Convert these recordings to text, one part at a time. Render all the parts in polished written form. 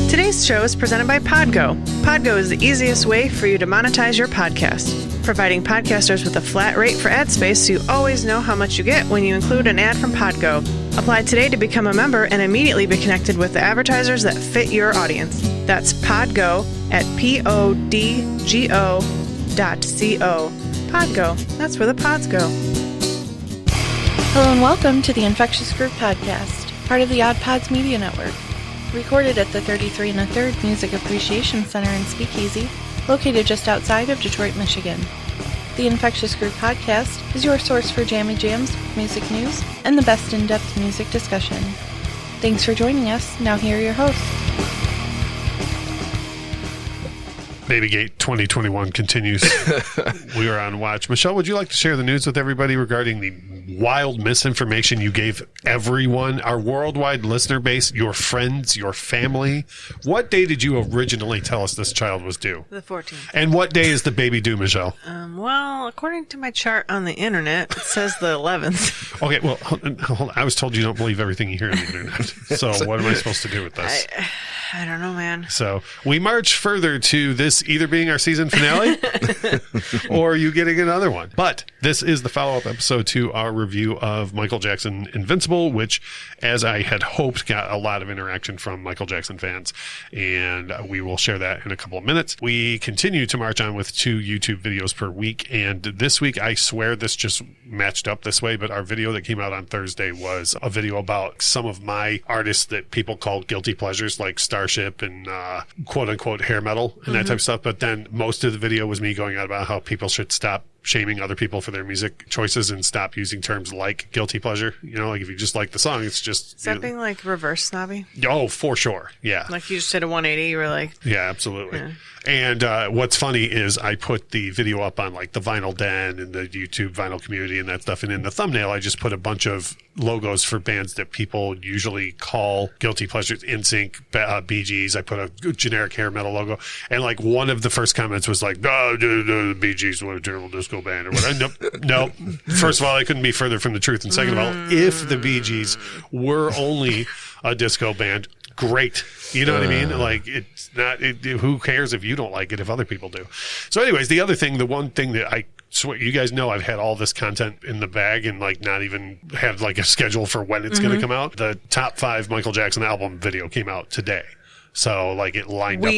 Today's show is presented by Podgo. Podgo is the easiest way for you to monetize your podcast, providing podcasters with a flat rate for ad space so you always know how much you get when you include an ad from Podgo. Apply today to become a member and immediately be connected with the advertisers that fit your audience. That's Podgo at podgo.co. Podgo, that's where the pods go. Hello and welcome to the Infectious Groove Podcast, part of the Odd Pods Media Network. Recorded at the 33 1/3 Music Appreciation Center in Speakeasy, located just outside of Detroit, Michigan. The Infectious Groove Podcast is your source for jammy jams, music news, and the best in-depth music discussion. Thanks for joining us. Now here are your hosts. Babygate 2021 continues. We are on watch. Michelle, would you like to share the news with everybody regarding the wild misinformation you gave everyone, our worldwide listener base, your friends, your family? What day did you originally tell us this child was due? The 14th. And what day is the baby due, Michelle? Well, according to my chart on the internet, it says the 11th. Okay, well, hold on. I was told you don't believe everything you hear on the internet. So what am I supposed to do with this? I don't know, man. So we march further to this either being our season finale or you getting another one. But this is the follow-up episode to our review of Michael Jackson Invincible, which, as I had hoped, got a lot of interaction from Michael Jackson fans. And we will share that in a couple of minutes. We continue to march on with 2 YouTube videos per week. And this week, I swear this just matched up this way, but our video that came out on Thursday was a video about some of my artists that people call guilty pleasures, like Starship and quote-unquote hair metal and that type of stuff. But then most of the video was me going on about how people should stop shaming other people for their music choices and stop using terms like guilty pleasure. You know, like if you just like the song, it's just... Is that being like reverse snobby? Oh, for sure. Yeah. Like you just did a 180, you were like... Yeah, absolutely. Yeah. And what's funny is I put the video up on like the Vinyl Den and the YouTube vinyl community and that stuff. And in the thumbnail, I just put a bunch of logos for bands that people usually call guilty pleasures. NSYNC, Bee Gees. I put a generic hair metal logo. And like one of the first comments was like, "Oh, the Bee Gees, what a terrible disco band," or whatever. Nope. First of all, I couldn't be further from the truth. And second of all, if the Bee Gees were only a disco band, great. You know what I mean? Like, it's not, who cares if you don't like it if other people do? So anyways, the one thing that I swear, you guys know I've had all this content in the bag and like not even had like a schedule for when it's going to come out. The top 5 Michael Jackson album video came out today. So like it lined up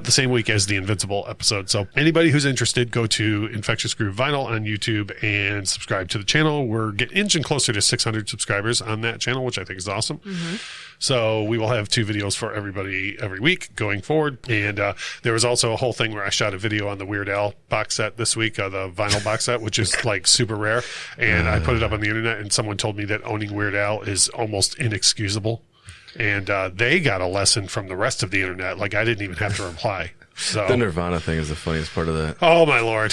the same week as the Invincible episode. So anybody who's interested, go to Infectious Groove Vinyl on YouTube and subscribe to the channel. We're getting inching closer to 600 subscribers on that channel, which I think is awesome. So we will have 2 videos for everybody every week going forward. And there was also a whole thing where I shot a video on the Weird Al box set this week, the vinyl box set, which is like super rare. And I put it up on the internet and someone told me that owning Weird Al is almost inexcusable. And they got a lesson from the rest of the internet. Like, I didn't even have to reply. So the Nirvana thing is the funniest part of that. Oh, my Lord.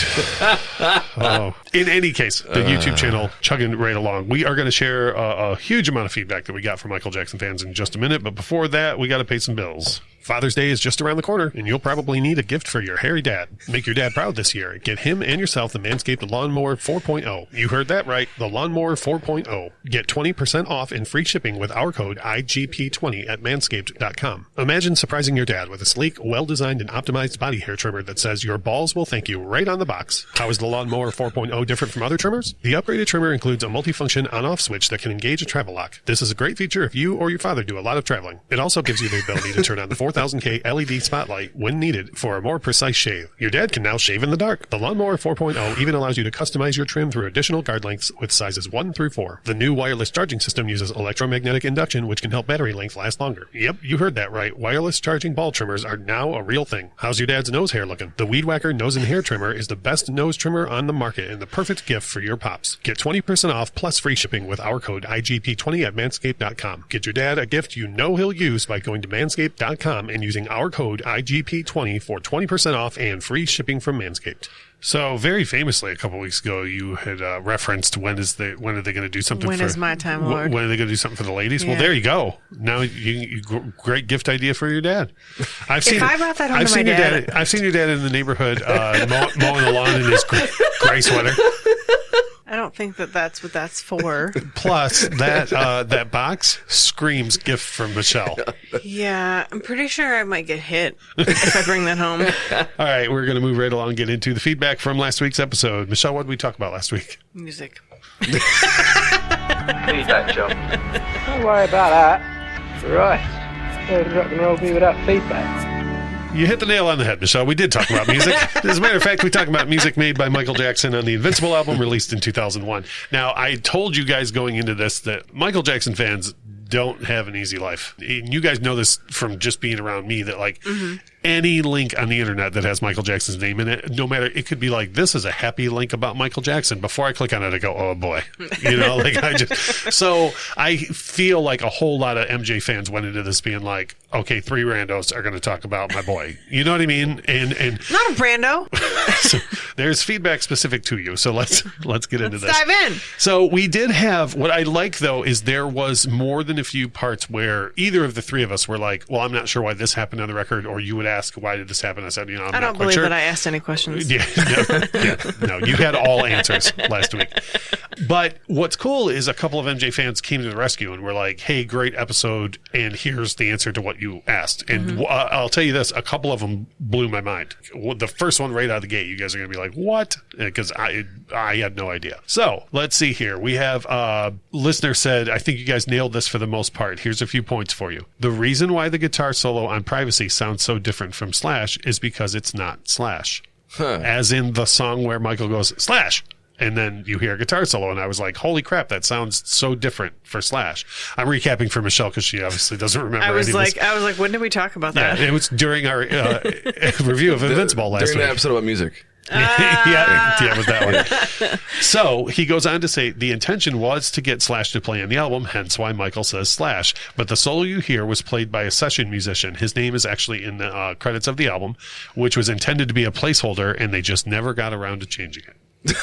In any case, the YouTube channel chugging right along. We are going to share a huge amount of feedback that we got from Michael Jackson fans in just a minute. But before that, we got to pay some bills. Father's Day is just around the corner, and you'll probably need a gift for your hairy dad. Make your dad proud this year. Get him and yourself the Manscaped Lawnmower 4.0. You heard that right, the Lawnmower 4.0. Get 20% off and free shipping with our code IGP20 at manscaped.com. Imagine surprising your dad with a sleek, well-designed, and optimized body hair trimmer that says your balls will thank you right on the box. How is the Lawnmower 4.0 different from other trimmers? The upgraded trimmer includes a multifunction on-off switch that can engage a travel lock. This is a great feature if you or your father do a lot of traveling. It also gives you the ability to turn on the 4000K LED spotlight when needed for a more precise shave. Your dad can now shave in the dark. The Lawnmower 4.0 even allows you to customize your trim through additional guard lengths with sizes 1 through 4. The new wireless charging system uses electromagnetic induction, which can help battery length last longer. Yep, you heard that right. Wireless charging ball trimmers are now a real thing. How's your dad's nose hair looking? The Weed Whacker Nose and Hair Trimmer is the best nose trimmer on the market and the perfect gift for your pops. Get 20% off plus free shipping with our code IGP20 at manscaped.com. Get your dad a gift you know he'll use by going to manscaped.com and using our code IGP20 for 20% off and free shipping from Manscaped. So very famously, a couple weeks ago, you had referenced when are they going to do something? When is my time, Lord? When are they going to do something for the ladies? Yeah. Well, there you go. Now you great gift idea for your dad. I brought that home to my dad, I've seen your dad in the neighborhood mowing the lawn in his gray sweater. I don't think that's what that's for. Plus, that box screams gift from Michelle. Yeah, I'm pretty sure I might get hit if I bring that home. All right, we're going to move right along and get into the feedback from last week's episode. Michelle, what did we talk about last week? Music. Feedback, Joe. Don't worry about that. Right. Don't rock and roll me without feedback. You hit the nail on the head, Michelle. We did talk about music. As a matter of fact, we talked about music made by Michael Jackson on the Invincible album released in 2001. Now, I told you guys going into this that Michael Jackson fans don't have an easy life. And you guys know this from just being around me that like any link on the internet that has Michael Jackson's name in it, no matter, it could be like, this is a happy link about Michael Jackson. Before I click on it, I go, oh boy, like so I feel like a whole lot of MJ fans went into this being like, okay, 3 randos are going to talk about my boy. You know what I mean? And not a brando. So there's feedback specific to you. So let's get into this. Dive in. So we did have, what I like though, is there was more than a few parts where either of the 3 of us were like, well, I'm not sure why this happened on the record, or you would ask, why did this happen? I said, I'm I don't not quite believe sure. that I asked any questions. No, you had all answers last week. But what's cool is a couple of MJ fans came to the rescue and were like, hey, great episode, and here's the answer to what you asked. And I'll tell you this, a couple of them blew my mind. The first one right out of the gate, you guys are going to be like, what? Because I had no idea. So let's see here. We have a listener said, I think you guys nailed this for the most part. Here's a few points for you. The reason why the guitar solo on Privacy sounds so different from Slash is because it's not Slash. As in the song where Michael goes, Slash! And then you hear a guitar solo, and I was like, holy crap, that sounds so different for Slash. I'm recapping for Michelle because she obviously doesn't remember I was any of this. like, when did we talk about that? Yeah, it was during our review of Invincible last week. During the episode about music. Yeah, it was that one. So he goes on to say the intention was to get Slash to play on the album, hence why Michael says Slash. But the solo you hear was played by a session musician. His name is actually in the credits of the album, which was intended to be a placeholder, and they just never got around to changing it.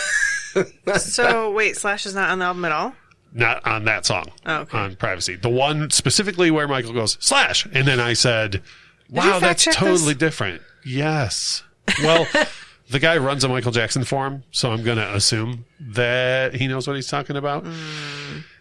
So wait, Slash is not on the album at all? Not on that song. Oh, okay. On Privacy. The one specifically where Michael goes, Slash! And then I said, wow, that's totally different. Yes. Well, the guy runs a Michael Jackson forum, so I'm going to assume that he knows what he's talking about.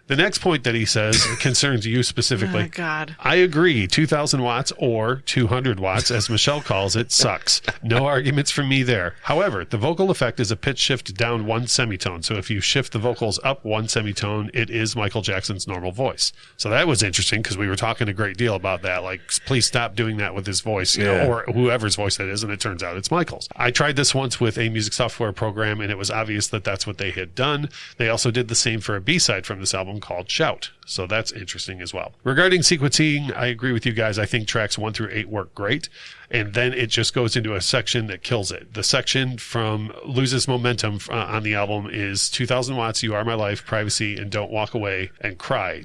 The next point that he says concerns you specifically. Oh, God. I agree. 2,000 watts or 200 watts, as Michelle calls it, sucks. No arguments from me there. However, the vocal effect is a pitch shift down 1 semitone. So if you shift the vocals up 1 semitone, it is Michael Jackson's normal voice. So that was interesting because we were talking a great deal about that. Like, please stop doing that with his voice, you know, or whoever's voice that is. And it turns out it's Michael's. I tried this once with a music software program, and it was obvious that that's what they had done. They also did the same for a B-side from this album called Shout. So that's interesting as well. Regarding sequencing, I agree with you guys. I think tracks 1 through 8 work great. And then it just goes into a section that kills it. The section from loses momentum on the album is 2,000 watts, You Are My Life, Privacy, and Don't Walk Away, and Cry.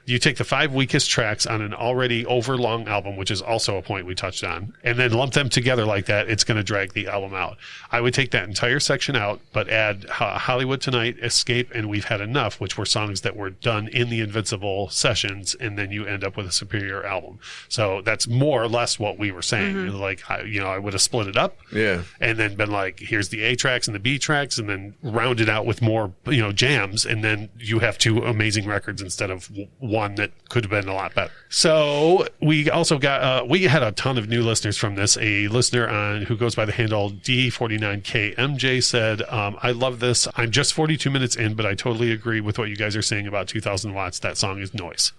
You take the 5 weakest tracks on an already overlong album, which is also a point we touched on, and then lump them together like that, it's going to drag the album out. I would take that entire section out, but add Hollywood Tonight, Escape, and We've Had Enough, which were songs that were done in the Invincible sessions, and then you end up with a superior album. So that's more or less what we were saying. Like, I would have split it up, and then been like, here's the A tracks and the B tracks, and then round it out with more, jams, and then you have 2 amazing records instead of one that could have been a lot better. So we also got we had a ton of new listeners from this. A listener who goes by the handle D49KMJ said, I love this. I'm just 42 minutes in, but I totally agree with what you guys are saying about 2,000 watts. That song is noise,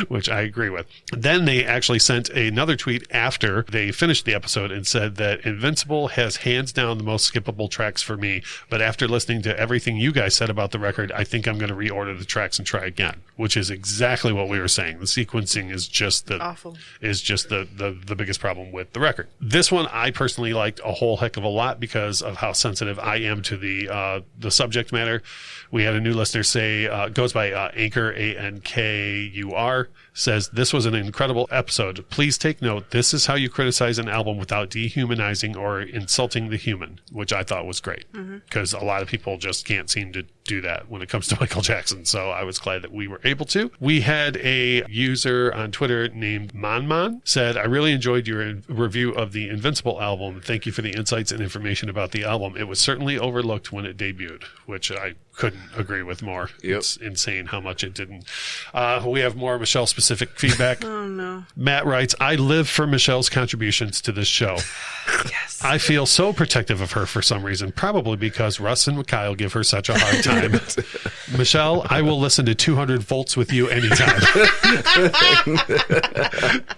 which I agree with. Then they actually sent another tweet after they finished the episode and said that Invincible has hands down the most skippable tracks for me, but after listening to everything you guys said about the record, I think I'm going to reorder the tracks and try again, which is exactly what we were saying. The sequencing is just awful. Is just the biggest problem with the record. This one I personally liked a whole heck of a lot because of how sensitive I am to the subject matter. We had a new listener say, goes by Anchor, ANKUR, says, this was an incredible episode. Please take note, this is how you criticize an album without dehumanizing or insulting the human, which I thought was great because a lot of people just can't seem to do that when it comes to Michael Jackson. So I was glad that we were able to. We had a user on Twitter named Monmon said, I really enjoyed your review of the Invincible album. Thank you for the insights and information about the album. It was certainly overlooked when it debuted, which I couldn't agree with more. Yep. It's insane how much it didn't. We have more Michelle-specific feedback. Oh, no. Matt writes, I live for Michelle's contributions to this show. Yes. I feel so protective of her for some reason, probably because Russ and Kyle give her such a hard time. Michelle, I will listen to 200 volts with you anytime.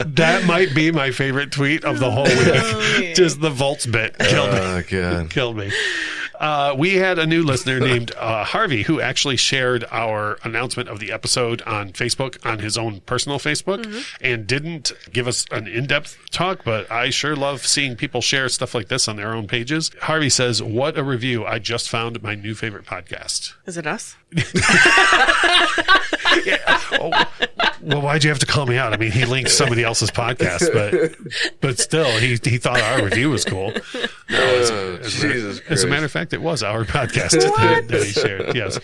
That might be my favorite tweet of the whole week. Oh, yeah. Just the volts bit killed me. Oh, God. Killed me. We had a new listener named Harvey who actually shared our announcement of the episode on Facebook, on his own personal Facebook, and didn't give us an in-depth talk, but I sure love seeing people share stuff like this on their own pages. Harvey says, what a review. I just found my new favorite podcast. Is it us? Yeah. Oh, well, why'd you have to call me out? I mean, he linked somebody else's podcast, but still, he thought our review was cool. Jesus Christ. As a matter of fact, it was our podcast that he shared. Yes.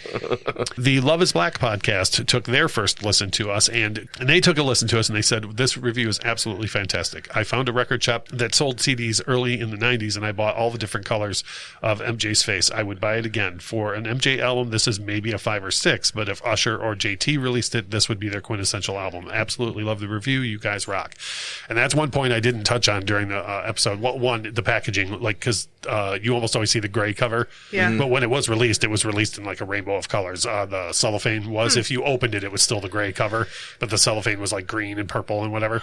The Love is Black podcast took their first listen to us, and they took a listen to us, and they said, this review is absolutely fantastic. I found a record shop that sold CDs early in the 90s, and I bought all the different colors of MJ's face. I would buy it again. For an MJ album, this is maybe a 5 or 6, but if Usher or JT released it, this would be their quintessential album. Absolutely love the review. You guys rock. And that's one point I didn't touch on during the episode. One, the packaging, like, because you almost always see the gray cover. Yeah. But when it was released in like a rainbow of colors. The cellophane was, if you opened it, it was still the gray cover, but the cellophane was like green and purple and whatever.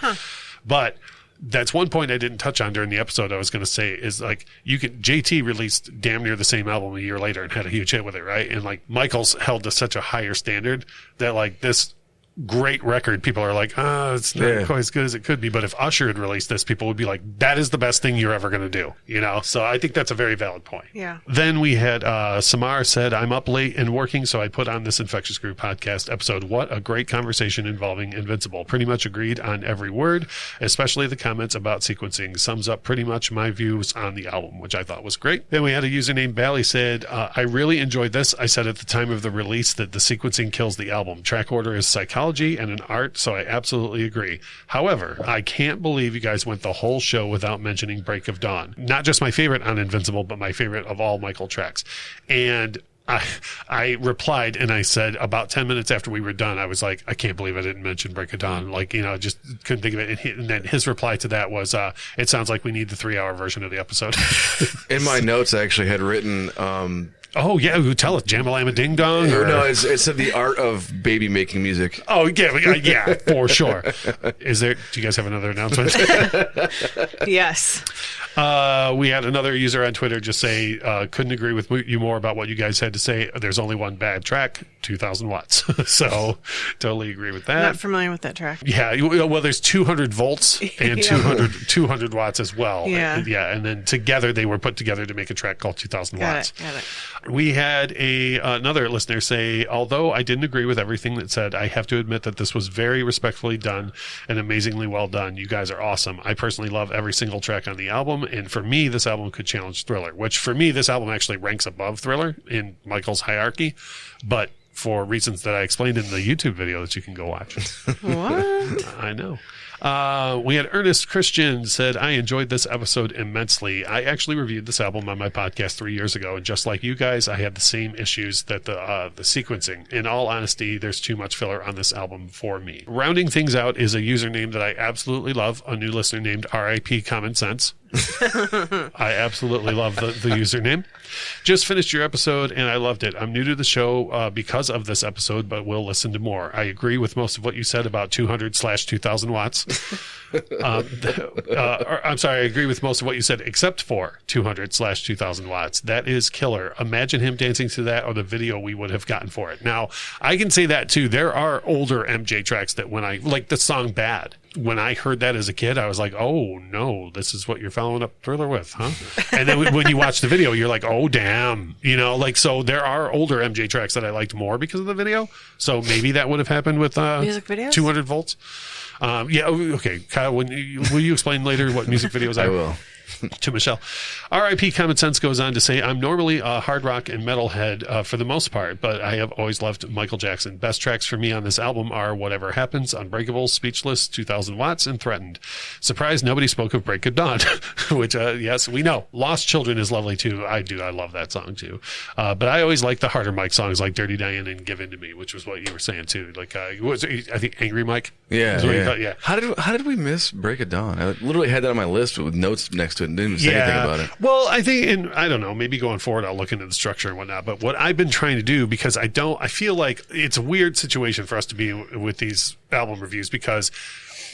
But that's one point I didn't touch on during the episode. I was going to say is like JT released damn near the same album a year later and had a huge hit with it, right? And like Michael's held to such a higher standard that like this great record, people are like, it's not quite as good as it could be. But if Usher had released this, people would be like, that is the best thing you're ever going to do, you know? So I think that's a very valid point. Yeah. Then we had Samar said, I'm up late and working, so I put on this Infectious Group podcast episode. What a great conversation involving Invincible. Pretty much agreed on every word, especially the comments about sequencing. Sums up pretty much my views on the album, which I thought was great. Then we had a user named Bally said, I really enjoyed this. I said at the time of the release that the sequencing kills the album. Track order is psychology and an art, so I absolutely agree. However, I can't believe you guys went the whole show without mentioning Break of Dawn. Not just my favorite on Invincible, but my favorite of all Michael tracks. And I replied and I said about 10 minutes after we were done, I was like, I can't believe I didn't mention Break of Dawn. Like, you know, just couldn't think of it. And then his reply to that was, it sounds like we need the 3-hour version of the episode. In my notes, I actually had written, oh, yeah. Tell us. Jamalama Ding Dong? No, it said the art of baby making music. Oh, yeah, for sure. Do you guys have another announcement? Yes. We had another user on Twitter just say, couldn't agree with you more about what you guys had to say. There's only one bad track, 2,000 watts. So totally agree with that. Not familiar with that track. Yeah. Well, there's 200 volts and 200 watts as well. Yeah. Yeah. And then together they were put together to make a track called 2,000 watts. Got it. We had another listener say, although I didn't agree with everything that said, I have to admit that this was very respectfully done and amazingly well done. You guys are awesome. I personally love every single track on the album. And for me, this album could challenge Thriller, which for me, this album actually ranks above Thriller in Michael's hierarchy. But for reasons that I explained in the YouTube video that you can go watch. What? I know. We had Ernest Christian said, I enjoyed this episode immensely. I actually reviewed this album on my podcast 3 years ago, and just like you guys, I had the same issues that the sequencing. In all honesty, there's too much filler on this album for me. Rounding things out is a username that I absolutely love, a new listener named RIP Common Sense. I absolutely love the username. Just finished your episode and I loved it. I'm new to the show because of this episode, but will listen to more. I agree with most of what you said about 200/2000 watts. I'm sorry, I agree with most of what you said except for 200/2000 watts. That is killer. Imagine him dancing to that or the video we would have gotten for it. Now, I can say that too. There are older MJ tracks that when I, like the song Bad, when I heard that as a kid, I was like, oh no, this is what you're following up Thriller with, huh? And then when you watch the video, you're like, oh damn, you know, like, so there are older MJ tracks that I liked more because of the video. So maybe that would have happened with music videos? 200 volts. Yeah, okay. Kyle, will you explain later what music videos are? I will. To Michelle. R.I.P. Common Sense goes on to say, I'm normally a hard rock and metal head for the most part, but I have always loved Michael Jackson. Best tracks for me on this album are Whatever Happens, Unbreakable, Speechless, 2000 Watts, and Threatened. Surprised nobody spoke of Break of Dawn, which, yes, we know. Lost Children is lovely too. I do. I love that song too. But I always like the harder Mike songs like Dirty Diana and Give In to Me, which was what you were saying too. Like, I think Angry Mike. Yeah. How did we miss Break of Dawn? I literally had that on my list with notes next to it and didn't even say anything about it. Well, I think, and I don't know, maybe going forward, I'll look into the structure and whatnot. But what I've been trying to do, because I feel like it's a weird situation for us to be with these album reviews, because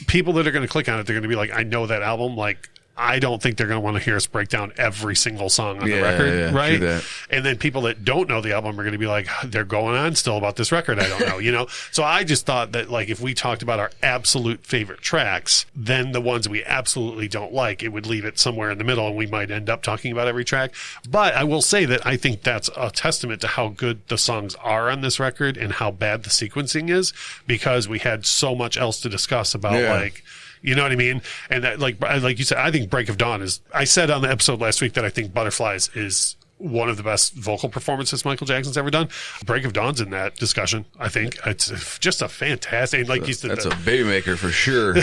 people that are going to click on it, they're going to be like, I know that album. Like, I don't think they're going to want to hear us break down every single song on the record, right? And then people that don't know the album are going to be like, they're going on still about this record. I don't know, you know? So I just thought that, like, if we talked about our absolute favorite tracks, then the ones we absolutely don't like, it would leave it somewhere in the middle and we might end up talking about every track. But I will say that I think that's a testament to how good the songs are on this record and how bad the sequencing is, because we had so much else to discuss about, like, you know what I mean? And that, like you said, I think Break of Dawn is, I said on the episode last week that I think Butterflies is one of the best vocal performances Michael Jackson's ever done. Break of Dawn's in that discussion, I think. It's just a fantastic, like you said. That's a baby maker for sure.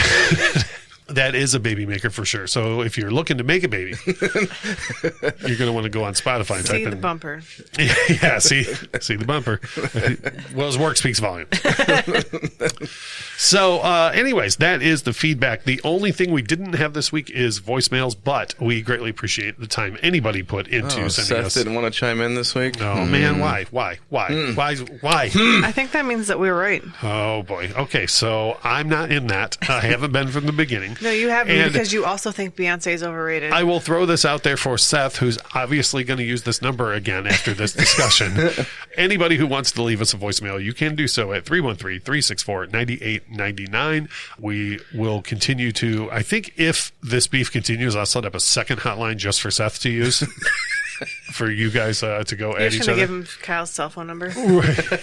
That is a baby maker for sure. So if you're looking to make a baby, you're going to want to go on Spotify and see type the in bumper. Yeah, see the bumper. Well, his work speaks volume. So, anyways, that is the feedback. The only thing we didn't have this week is voicemails, but we greatly appreciate the time anybody put into sending Seth us. didn't want to chime in this week. Oh man, why? I think that means that we were right. Oh boy. Okay, so I'm not in that. I haven't been from the beginning. No, you haven't, because you also think Beyonce is overrated. I will throw this out there for Seth, who's obviously going to use this number again after this discussion. Anybody who wants to leave us a voicemail, you can do so at 313-364-9899. We will continue to, I think if this beef continues, I'll set up a second hotline just for Seth to use. For you guys to go at each other. Give him Kyle's cell phone number. Right.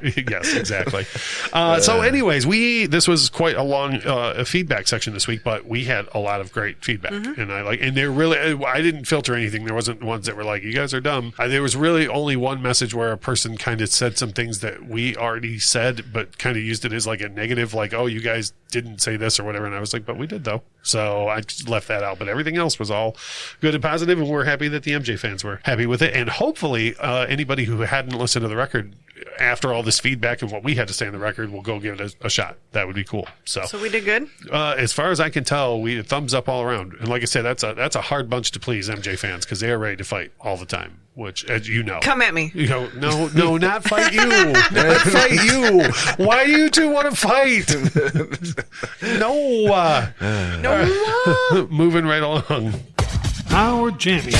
Yes, exactly. So anyways, this was quite a long feedback section this week, but we had a lot of great feedback, and they're really, I didn't filter anything. There wasn't ones that were like, you guys are dumb. There was really only one message where a person kind of said some things that we already said, but kind of used it as like a negative, like, oh, you guys didn't say this or whatever. And I was like, but we did though. So I just left that out, but everything else was all good and positive, and we're happy that the MJ fans were happy with it. And hopefully anybody who hadn't listened to the record after all this feedback and what we had to say on the record will go give it a shot. That would be cool. So we did good? As far as I can tell, we thumbs up all around. And like I said, that's a hard bunch to please, MJ fans, because they are ready to fight all the time, which, as you know. Come at me. You know, no, not fight you. Not fight you. Why do you two want to fight? No. Moving right along. Our jammies.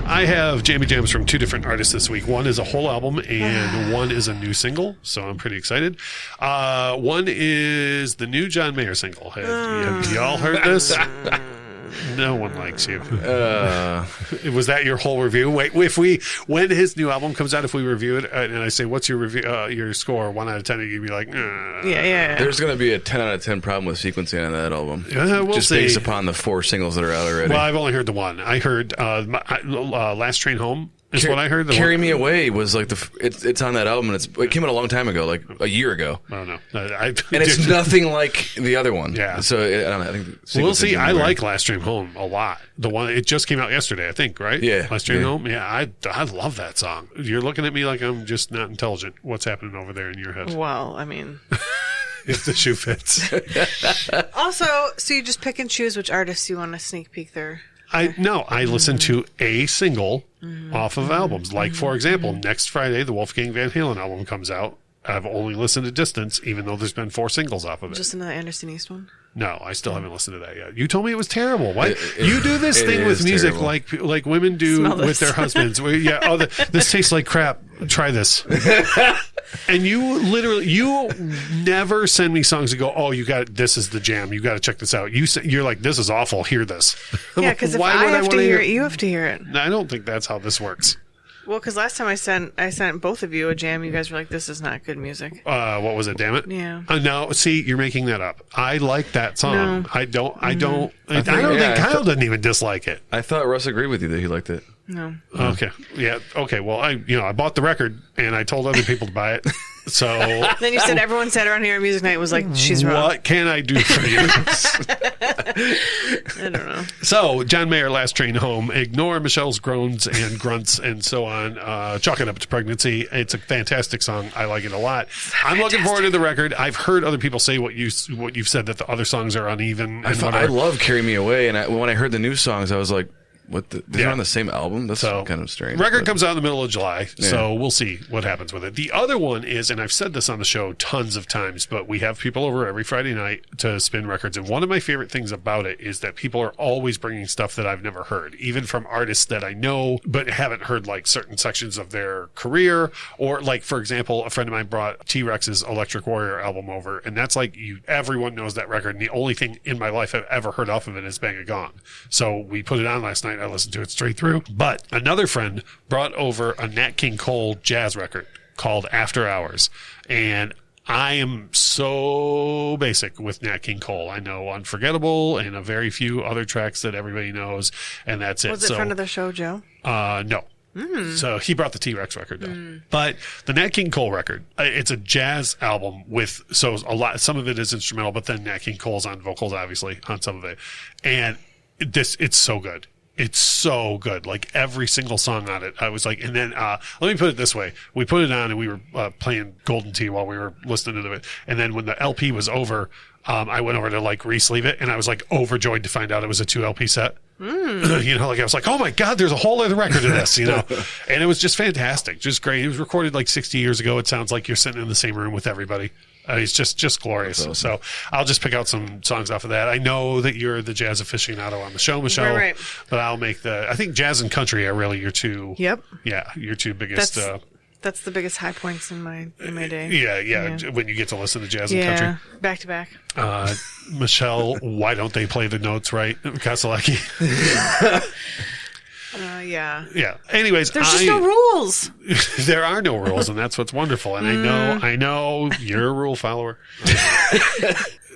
I have jammy jams from two different artists this week. One is a whole album and one is a new single, so I'm pretty excited. One is the new John Mayer single. Have y'all heard this? No one likes you. Was that your whole review? Wait, when his new album comes out, if we review it and I say, what's your review, your score, 1 out of 10, you'd be like, yeah. There's going to be a 10 out of 10 problem with sequencing on that album. We'll just see. Based upon the 4 singles that are out already. Well, I've only heard the one. I heard Last Train Home. Is what I heard. Carry Me Away was like it's on that album, and it came out a long time ago, like a year ago. I don't know. And it's nothing like the other one. Yeah. So I don't know. I think we'll see. I like Last Train Home a lot. The one, it just came out yesterday, I think, right? Yeah. Last Train Home. Yeah, I love that song. You're looking at me like I'm just not intelligent. What's happening over there in your head? Well, I mean, if the shoe fits. Also, so you just pick and choose which artists you want to sneak peek their. I listen to a single off of albums. Like, for example, next Friday, the Wolfgang Van Halen album comes out. I've only listened to Distance, even though there's been 4 singles off of it. Just another Anderson East one? No, I still haven't listened to that yet. You told me it was terrible. Why? You do this thing with music like women do with their husbands. This tastes like crap. Try this. And you never send me songs and go, this is the jam. You got to check this out. You're like, this is awful. Hear this. Yeah, because if I have to hear it, you have to hear it. I don't think that's how this works. Well, because last time I sent both of you a jam, you guys were like, "This is not good music." What was it? Damn it! Yeah. No, see, you're making that up. I like that song. No. I don't. I think Kyle doesn't even dislike it. I thought Russ agreed with you that he liked it. No. Okay. Yeah. Okay. Well, I bought the record and I told other people to buy it. So Then you said everyone sat around here at music night and was like, "She's wrong." what can I do for you? I don't know. So John Mayer, Last Train Home. Ignore Michelle's groans and grunts and so on. Chalk it up to pregnancy. It's a fantastic song. I like it a lot. I'm looking forward to the record. I've heard other people say what you've said, that the other songs are uneven. And I love Carry Me Away, and when I heard the new songs, I was like, they're on the same album? That's kind of strange. Record comes out in the middle of July, so we'll see what happens with it. The other one is, and I've said this on the show tons of times, but we have people over every Friday night to spin records, and one of my favorite things about it is that people are always bringing stuff that I've never heard, even from artists that I know but haven't heard like certain sections of their career, or like, for example, a friend of mine brought T-Rex's Electric Warrior album over, and that's like, everyone knows that record, and the only thing in my life I've ever heard off of it is Bang a Gong. So we put it on last night. I listened to it straight through. But another friend brought over a Nat King Cole jazz record called After Hours. And I am so basic with Nat King Cole. I know Unforgettable and a very few other tracks that everybody knows, and that's it. Was it friend of the show, Joe? No. So he brought the T-Rex record though. But the Nat King Cole record, it's a jazz album some of it is instrumental, but then Nat King Cole's on vocals, obviously, on some of it. And it's so good. It's so good. Like every single song on it. I was like, and then, let me put it this way. We put it on and we were playing Golden Tee while we were listening to it. And then when the LP was over, I went over to like re-sleeve it and I was like overjoyed to find out it was a 2 LP set. Like I was like, oh my God, there's a whole other record of this, and it was just fantastic. Just great. It was recorded like 60 years ago. It sounds like you're sitting in the same room with everybody. It's just glorious. Awesome. So I'll just pick out some songs off of that. I know that you're the jazz aficionado on the show, Michelle. Right. But I'll make I think jazz and country are really your two. Yep. Yeah, your two biggest. That's the biggest high points in my day. Yeah. When you get to listen to jazz and country. Back to back. Michelle, why don't they play the notes right? Kasalaki. Yeah. Yeah. Anyways, there's just no rules. There are no rules, and that's what's wonderful. And I know you're a rule follower.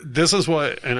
This is what, and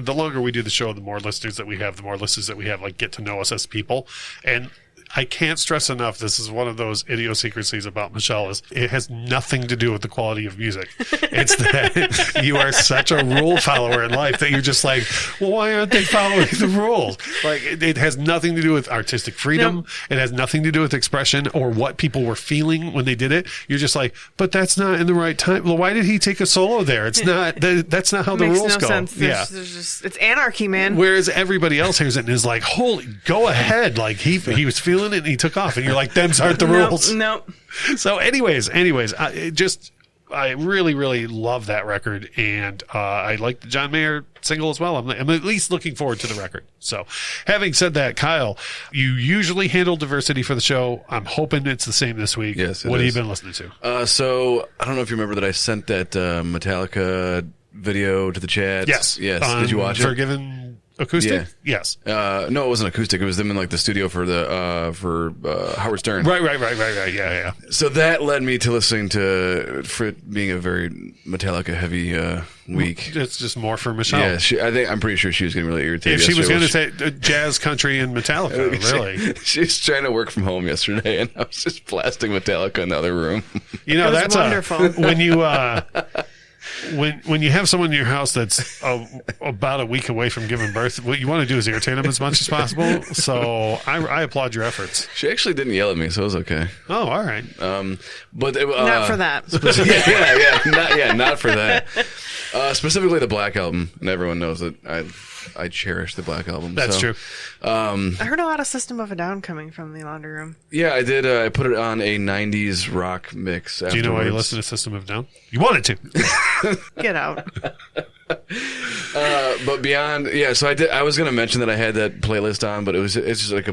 the longer we do the show, the more listeners that we have, like get to know us as people. And I can't stress enough, this is one of those idiosyncrasies about Michelle, is it has nothing to do with the quality of music. It's that you are such a rule follower in life that you're just like, well, why aren't they following the rules? Like, it has nothing to do with artistic freedom. Nope. It has nothing to do with expression or what people were feeling when they did it. You're just like, but that's not in the right time. Well, why did he take a solo there? It's not, that's not how the rules go. Makes no sense. There's just, it's anarchy, man. Whereas everybody else hears it and is like, holy, go ahead. Like, he was feeling it and he took off, and you're like, them's aren't the rules. Nope. So anyways, I really, really love that record, and I like the John Mayer single as well. I'm at least looking forward to the record. So having said that, Kyle, you usually handle diversity for the show. I'm hoping it's the same this week. Yes, what have you been listening to? So I don't know if you remember that I sent that Metallica video to the chat. Yes. Did you watch it? Forgiven acoustic? Yeah. Yes. No, it wasn't acoustic. It was them in like the studio for Howard Stern. Right. Yeah. So that led me to listening to, for it being a very Metallica heavy week. It's just more for Michelle. Yeah, I'm pretty sure she was getting really irritated. If she was going to say jazz, country, and Metallica, really. She was trying to work from home yesterday, and I was just blasting Metallica in the other room. That's wonderful. When you when you have someone in your house that's about a week away from giving birth, what you want to do is irritate them as much as possible. So I applaud your efforts. She actually didn't yell at me, so it was okay. Oh, all right. But not for that. Not for that. Specifically the Black Album, and everyone knows that I cherish the Black Album. That's true. I heard a lot of System of a Down coming from the laundry room. Yeah, I did. I put it on a 90s rock mix afterwards. Do you know why you listen to System of a Down? You wanted to. Get out. But beyond, so I was gonna mention that I had that playlist on, but it's just like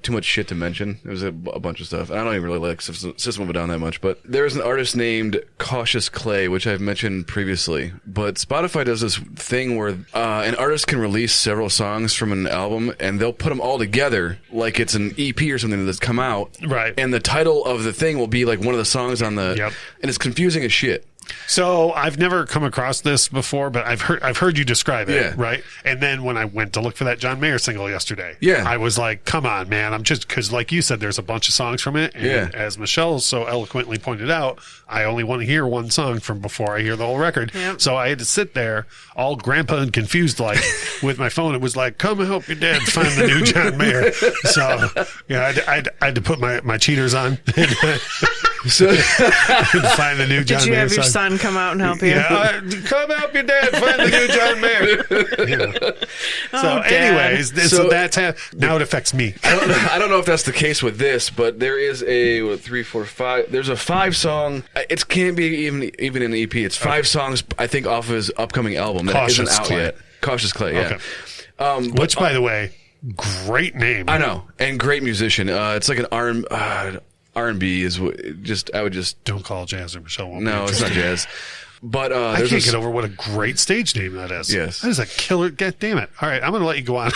too much shit to mention. It was a bunch of stuff, and I don't even really like System of a Down that much. But there's an artist named Cautious Clay, which I've mentioned previously. But Spotify does this thing where an artist can release several songs from an album, and they'll put them all together like it's an EP or something that's come out. Right. And the title of the thing will be like one of the songs on the. Yep. And it's confusing as shit. So I've never come across this before, but I've heard you describe it, Yeah. right? And then when I went to look for that John Mayer single yesterday, I was like, "Come on, man!" I'm just because, like you said, there's a bunch of songs from it, and as Michelle so eloquently pointed out, I only want to hear one song from before I hear the whole record. Yep. So I had to sit there, all grandpa and confused, like with my phone. It was like, "Come and help your dad find the new John Mayer." So I had to put my cheaters on. So to find the new John Did you Mayer have your song. son come out and help you? Yeah, come help your dad find the new John Mayer. You know. So, Dad. anyways, so that's now it affects me. I don't know if that's the case with this, but there is a 3, 4, 5. There's a 5-song. It can't be even an EP. It's 5 songs, I think, off of his upcoming album that Cautious isn't out Clay. yet. Cautious Clay. Yeah. Okay. Which, by the way, great name. I know, and great musician. It's like an R&B is I would just Don't call jazz or Michelle. Won't no, be it's not interested. jazz. But I can't get over what a great stage name that is. Yes. That is a killer. God damn it. All right, I'm going to let you go on.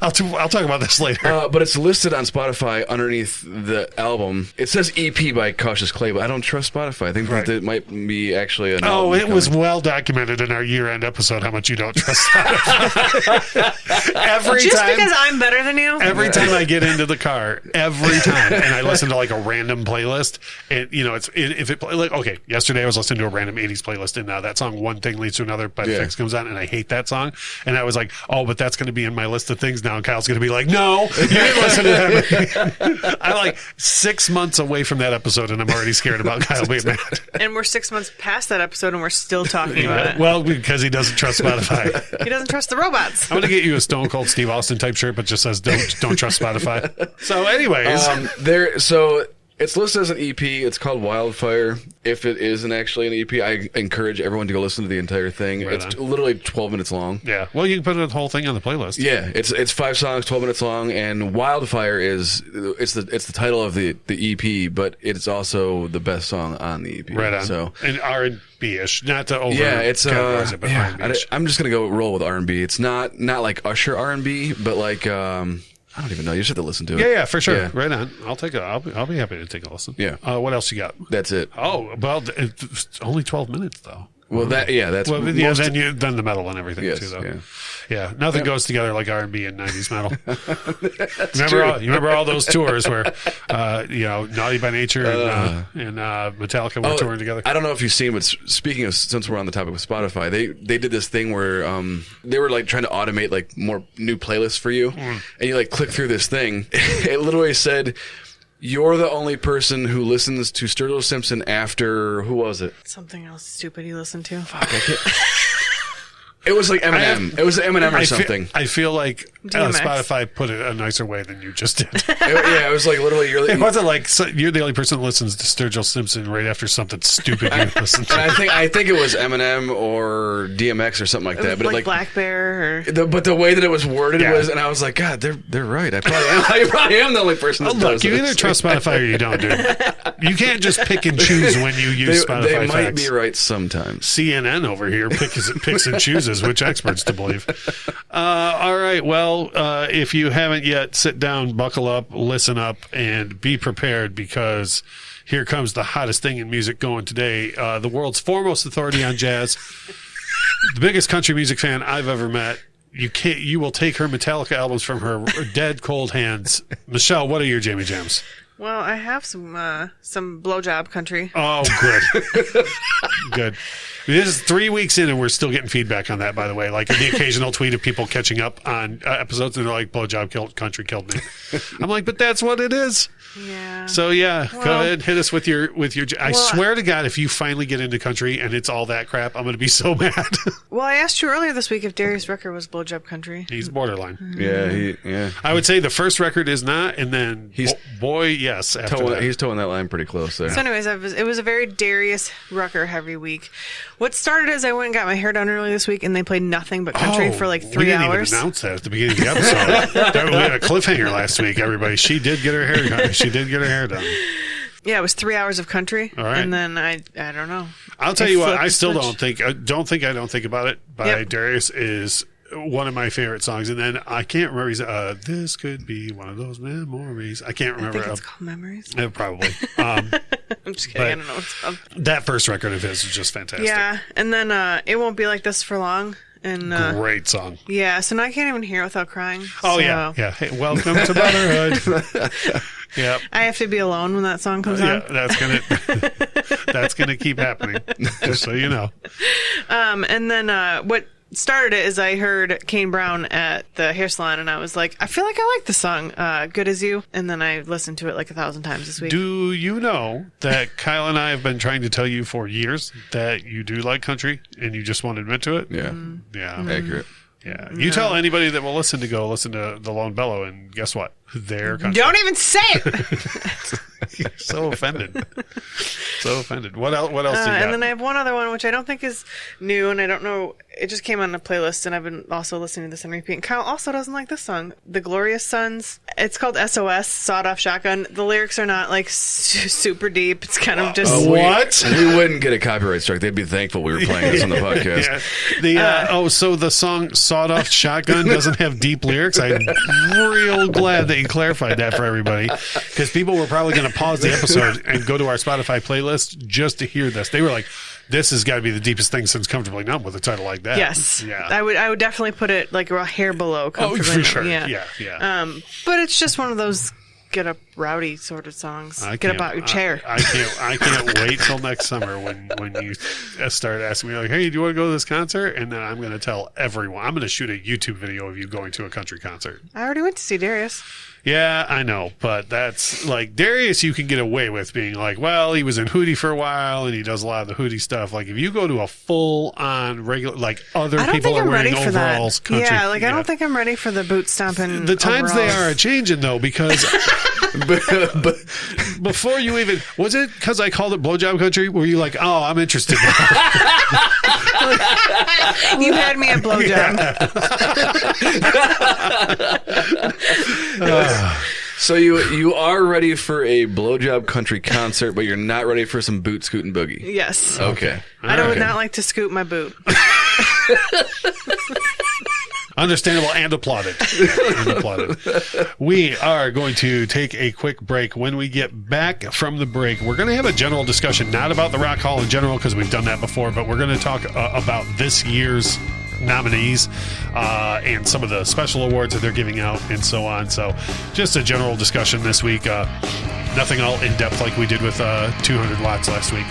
I'll talk about this later. But it's listed on Spotify underneath the album. It says EP by Cautious Clay, but I don't trust Spotify. I think that it might be actually an album it was coming. well documented in our year-end episode how much you don't trust Spotify. Every Just time, because I'm better than you? every time I get into the car, every time, and I listen to like a random playlist, and yesterday I was listening to a random 80s playlist, and that song "One Thing Leads to Another" by Fix comes on, and I hate that song, and I was like, but that's going to be in my list of things now, and Kyle's going to be like, no, you didn't listen to that. I'm like 6 months away from that episode, and I'm already scared about Kyle being mad. And we're 6 months past that episode, and we're still talking about it. Well, because he doesn't trust Spotify. He doesn't trust the robots. I'm going to get you a Stone Cold Steve Austin type shirt, but just says don't trust Spotify. So anyways. It's listed as an EP. It's called Wildfire. If it isn't actually an EP, I encourage everyone to go listen to the entire thing. Right It's on. literally 12 minutes long. Yeah. Well, you can put the whole thing on the playlist. Yeah, it's 5 songs, 12 minutes long, and Wildfire is the title of the EP, but it's also the best song on the EP. Right on. So and R&B-ish, not to over it's categorize it, but R&B-ish. I'm just gonna go roll with R&B. It's not like Usher R&B, but like I don't even know. You just have to listen to it. Yeah, for sure. Yeah. Right on. I'll be happy to take a listen. Yeah. What else you got? That's it. Oh, well, it's only 12 minutes though. Well, that's Well, yeah, then the metal and everything Yes, too, though. yeah. Yeah, nothing goes together like R&B and 90s metal. You remember all those tours where, Naughty by Nature and Metallica were touring together? I don't know if you've seen, but speaking of, since we're on the topic with Spotify, they did this thing where they were like trying to automate like more new playlists for you, and you like click through this thing. It literally said, "You're the only person who listens to Sturgill Simpson after," who was it? Something else stupid you listen to. Fuck, I can't. It was like Eminem. It was Eminem or something. I feel like DMX. Spotify put it a nicer way than you just did. It was like literally It wasn't like you're the only person that listens to Sturgill Simpson right after something stupid you listen to. And I think it was Eminem or DMX or something like that. But like like Black Bear or... but the way that it was worded Yeah. was, and I was like, God, they're right. I probably am the only person that Look, does you this. either trust Spotify or you don't, dude. You can't just pick and choose when you use Spotify They might facts. be right sometimes. CNN over here picks and chooses which experts to believe. All right. Well, if you haven't yet, sit down, buckle up, listen up, and be prepared because here comes the hottest thing in music going today. The world's foremost authority on jazz, the biggest country music fan I've ever met. You will take her Metallica albums from her dead cold hands. Michelle, what are your Jamie Jams? Well, I have some blowjob country. Oh, good. Good. This is 3 weeks in, and we're still getting feedback on that, by the way. Like the occasional tweet of people catching up on episodes, and they're like, blowjob country killed me. I'm like, but that's what it is. Yeah. So, yeah, Well- go ahead, hit us with your. I swear to God, if you finally get into country and it's all that crap, I'm going to be so mad. Well, I asked you earlier this week if Darius Rucker was blowjob country. He's borderline. Yeah, I would say the first record is not, and then boy, yes. After that. he's towing that line pretty close there. So anyways, it was a very Darius Rucker heavy week. What started as I went and got my hair done early this week, and they played nothing but country for like 3 hours. We didn't even announce that at the beginning of the episode. We had a cliffhanger last week, everybody. She did get her hair done. She did get her hair done. Yeah, it was 3 hours of country. All right. And then I don't know. I'll tell you what, I still don't think about it by Darius is one of my favorite songs. And then I can't remember, this could be one of those memories. I can't remember. I think it's called Memories. Probably. I'm just kidding. I don't know what it's called. That first record of his is just fantastic. Yeah. And then It Won't Be Like This for Long. And great song. Yeah. So now I can't even hear it without crying. Oh, yeah. Hey, welcome to motherhood. Yep. I have to be alone when that song comes on. Yeah, that's gonna keep happening. Just so you know. And then what started it is I heard Kane Brown at the hair salon, and I was like, I feel like I like the song "Good as You," and then I listened to it like 1,000 times this week. Do you know that Kyle and I have been trying to tell you for years that you do like country, and you just won't admit to it? Yeah. Yeah. Accurate. Yeah. You tell anybody that will listen to go listen to the Lone Bellow, and guess what? They're country. Don't even say it. You're so offended. So offended. What else do you got? And then I have one other one, which I don't think is new, and I don't know. It just came on a playlist, and I've been also listening to this on repeat. And Kyle also doesn't like this song, The Glorious Sons. It's called SOS, Sawed Off Shotgun. The lyrics are not like super deep. It's kind of just... What? We wouldn't get a copyright strike. They'd be thankful we were playing this on the podcast. Yeah. So the song Sawed Off Shotgun doesn't have deep lyrics? I'm real glad that you clarified that for everybody, because people were probably going to pause the episode and go to our Spotify playlist just to hear this. They were like, this has got to be the deepest thing since Comfortably Numb with a title like that. Yes. Yeah. I would definitely put it like a hair below Comfortably for Numb. sure. Yeah. But it's just one of those get up rowdy sort of songs. Get up out your chair. I can't wait till next summer when you start asking me like, hey, do you want to go to this concert? And then I'm going to tell everyone. I'm going to shoot a YouTube video of you going to a country concert. I already went to see Darius. Yeah, I know, but that's like Darius. You can get away with being like, well, he was in Hootie for a while and he does a lot of the Hootie stuff. Like if you go to a full on regular, like other people are wearing overalls, country. Yeah, like I don't think I'm ready for the boot stomping. The times overalls. they are changing though, because before you even was it because I called it blowjob country? Were you like, oh, I'm interested now? You had me at blowjob. So you are ready for a blowjob country concert, but you're not ready for some boot scootin' boogie. Yes. Okay. I would not like to scoot my boot. Understandable and applauded. We are going to take a quick break. When we get back from the break, we're going to have a general discussion, not about the Rock Hall in general, because we've done that before, but we're going to talk about this year's nominees and some of the special awards that they're giving out and so on. So just a general discussion this week. Nothing all in depth like we did with 200 Watts last week.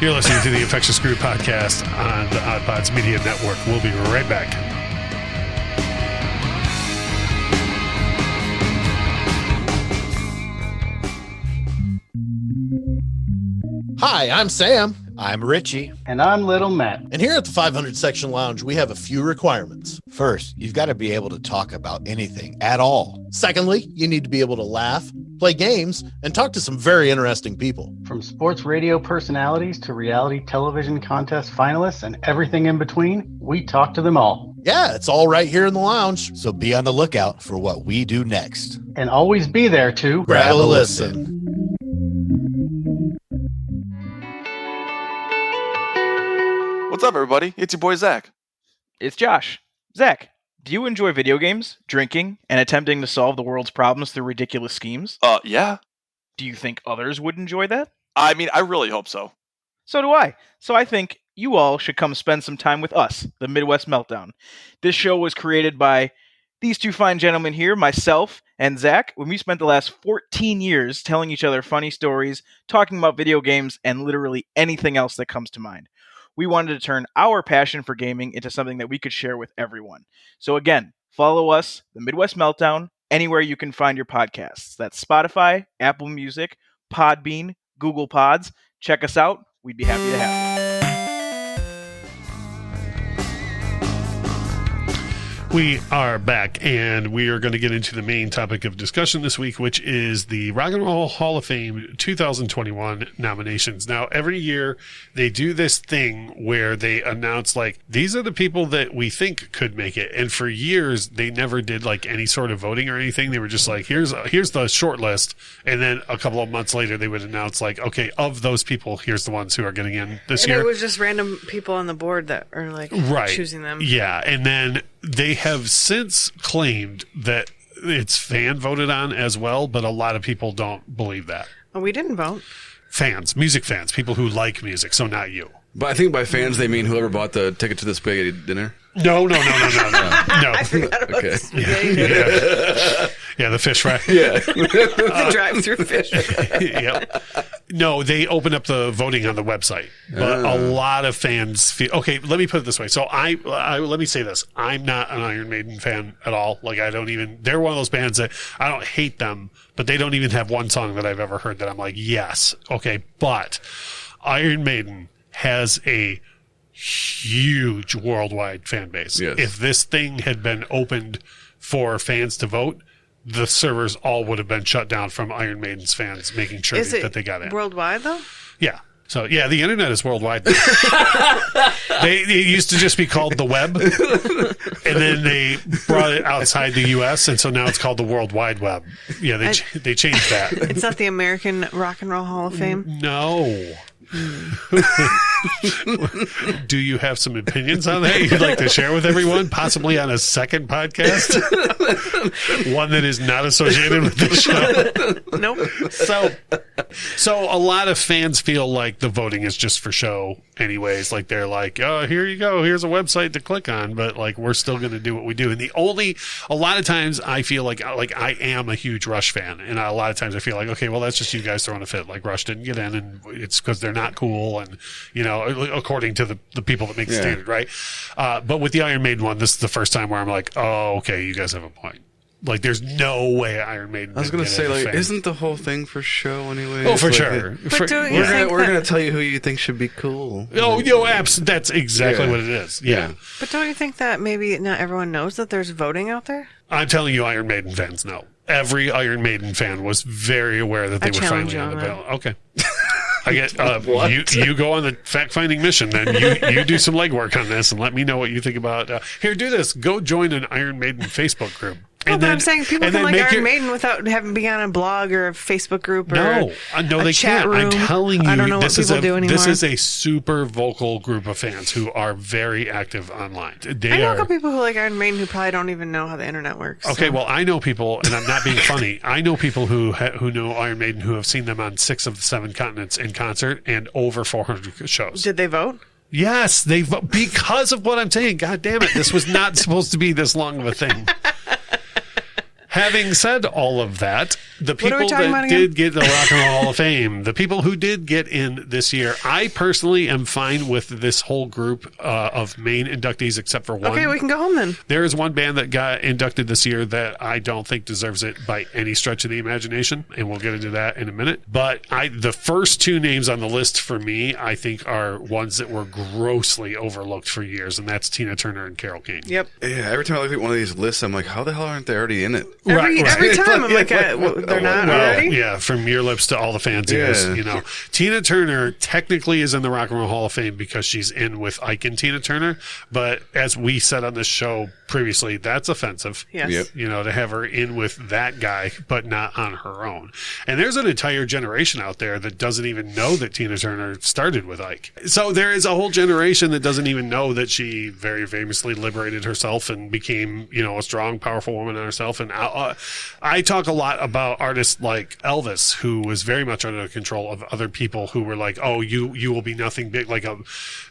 You're listening to the Infectious Screw podcast on the Odd Pods Media Network. We'll be right back. Hi, I'm Sam. I'm Richie. And I'm Little Matt. And here at the 500 Section Lounge, we have a few requirements. First, you've got to be able to talk about anything at all. Secondly, you need to be able to laugh, play games, and talk to some very interesting people. From sports radio personalities to reality television contest finalists and everything in between, we talk to them all. Yeah, it's all right here in the lounge. So be on the lookout for what we do next. And always be there to grab a listen. What's up, everybody? It's your boy, Zach. It's Josh. Zach, do you enjoy video games, drinking, and attempting to solve the world's problems through ridiculous schemes? Yeah. Do you think others would enjoy that? I mean, I really hope so. So do I. So I think you all should come spend some time with us, the Midwest Meltdown. This show was created by these two fine gentlemen here, myself and Zach, when we spent the last 14 years telling each other funny stories, talking about video games, and literally anything else that comes to mind. We wanted to turn our passion for gaming into something that we could share with everyone. So again, follow us, the Midwest Meltdown, anywhere you can find your podcasts. That's Spotify, Apple Music, Podbean, Google Pods. Check us out. We'd be happy to have you. We are back, and we are going to get into the main topic of discussion this week, which is the Rock and Roll Hall of Fame 2021 nominations. Now, every year they do this thing where they announce, like, these are the people that we think could make it. And for years, they never did, like, any sort of voting or anything. They were just like, here's the short list. And then a couple of months later, they would announce, like, okay, of those people, here's the ones who are getting in this year. And it was just random people on the board that are, like, choosing them. Yeah, and then they have since claimed that it's fan voted on as well, but a lot of people don't believe that. Oh, we didn't vote. Fans, music fans, people who like music, so not you. But I think by fans they mean whoever bought the ticket to the spaghetti dinner. No. I forgot about the spaghetti. Yeah, the fish fry. Yeah. The drive-through fish. Yep. No, they open up the voting on the website, but a lot of fans feel. Okay, let me put it this way. So I let me say this: I'm not an Iron Maiden fan at all. Like, I don't even. They're one of those bands that I don't hate them, but they don't even have one song that I've ever heard that I'm like, yes, okay. But Iron Maiden has a huge worldwide fan base. Yes. If this thing had been opened for fans to vote, the servers all would have been shut down from Iron Maiden's fans, making sure that they got in. Worldwide, though? Yeah. So, yeah, the internet is worldwide. It used to just be called the web, and then they brought it outside the U.S., and so now it's called the World Wide Web. Yeah, they changed that. It's not the American Rock and Roll Hall of Fame? No. Do you have some opinions on that you'd like to share with everyone, possibly on a second podcast? One that is not associated with the show? Nope. So a lot of fans feel like the voting is just for show anyways. Like, they're like, oh, here you go, here's a website to click on, but like, we're still going to do what we do. And a lot of times I feel like I am a huge Rush fan, and a lot of times I feel like, okay, well, that's just you guys throwing a fit. Like, Rush didn't get in, and it's because they're not cool, and according to the people that make the standard, right? But with the Iron Maiden one, this is the first time where I'm like, oh, okay, you guys have a point. Like, there's no way Iron Maiden. I was going to say, like, isn't the whole thing for show anyway? Oh, for sure. We're going to tell you who you think should be cool. Oh, that's exactly what it is. Yeah. But don't you think that maybe not everyone knows that there's voting out there? I'm telling you, Iron Maiden fans know. Every Iron Maiden fan was very aware that they were finally on the ballot. Okay. I get you go on the fact-finding mission, then you do some legwork on this and let me know what you think about. Here, do this. Go join an Iron Maiden Facebook group. But I'm saying people can like Iron Maiden without having being on a blog or a Facebook group or no, they chat can't. room. I'm telling you, I don't know what people do anymore. This is a super vocal group of fans who are very active online. I know a couple people who like Iron Maiden who probably don't even know how the internet works. Okay, well, I know people, and I'm not being funny. I know people who know Iron Maiden who have seen them on 6 of the 7 continents in concert and over 400 shows. Did they vote? Yes, they vote because of what I'm saying. God damn it, this was not supposed to be this long of a thing. Having said all of that, the people that did get the Rock and Roll Hall of Fame, the people who did get in this year, I personally am fine with this whole group of main inductees except for one. Okay, we can go home then. There is one band that got inducted this year that I don't think deserves it by any stretch of the imagination, and we'll get into that in a minute. But the first 2 names on the list for me, I think, are ones that were grossly overlooked for years, and that's Tina Turner and Carole King. Yep. Yeah, every time I look at one of these lists, I'm like, how the hell aren't they already in it? Every time I'm like, they're not already? Yeah, from your lips to all the fans' ears, Tina Turner technically is in the Rock and Roll Hall of Fame because she's in with Ike and Tina Turner, but as we said on this show previously, that's offensive. Yes. Yep. To have her in with that guy, but not on her own. And there's an entire generation out there that doesn't even know that Tina Turner started with Ike. So there is a whole generation that doesn't even know that she very famously liberated herself and became, a strong, powerful woman on herself. And I talk a lot about artists like Elvis, who was very much under the control of other people who were like, oh, you will be nothing big.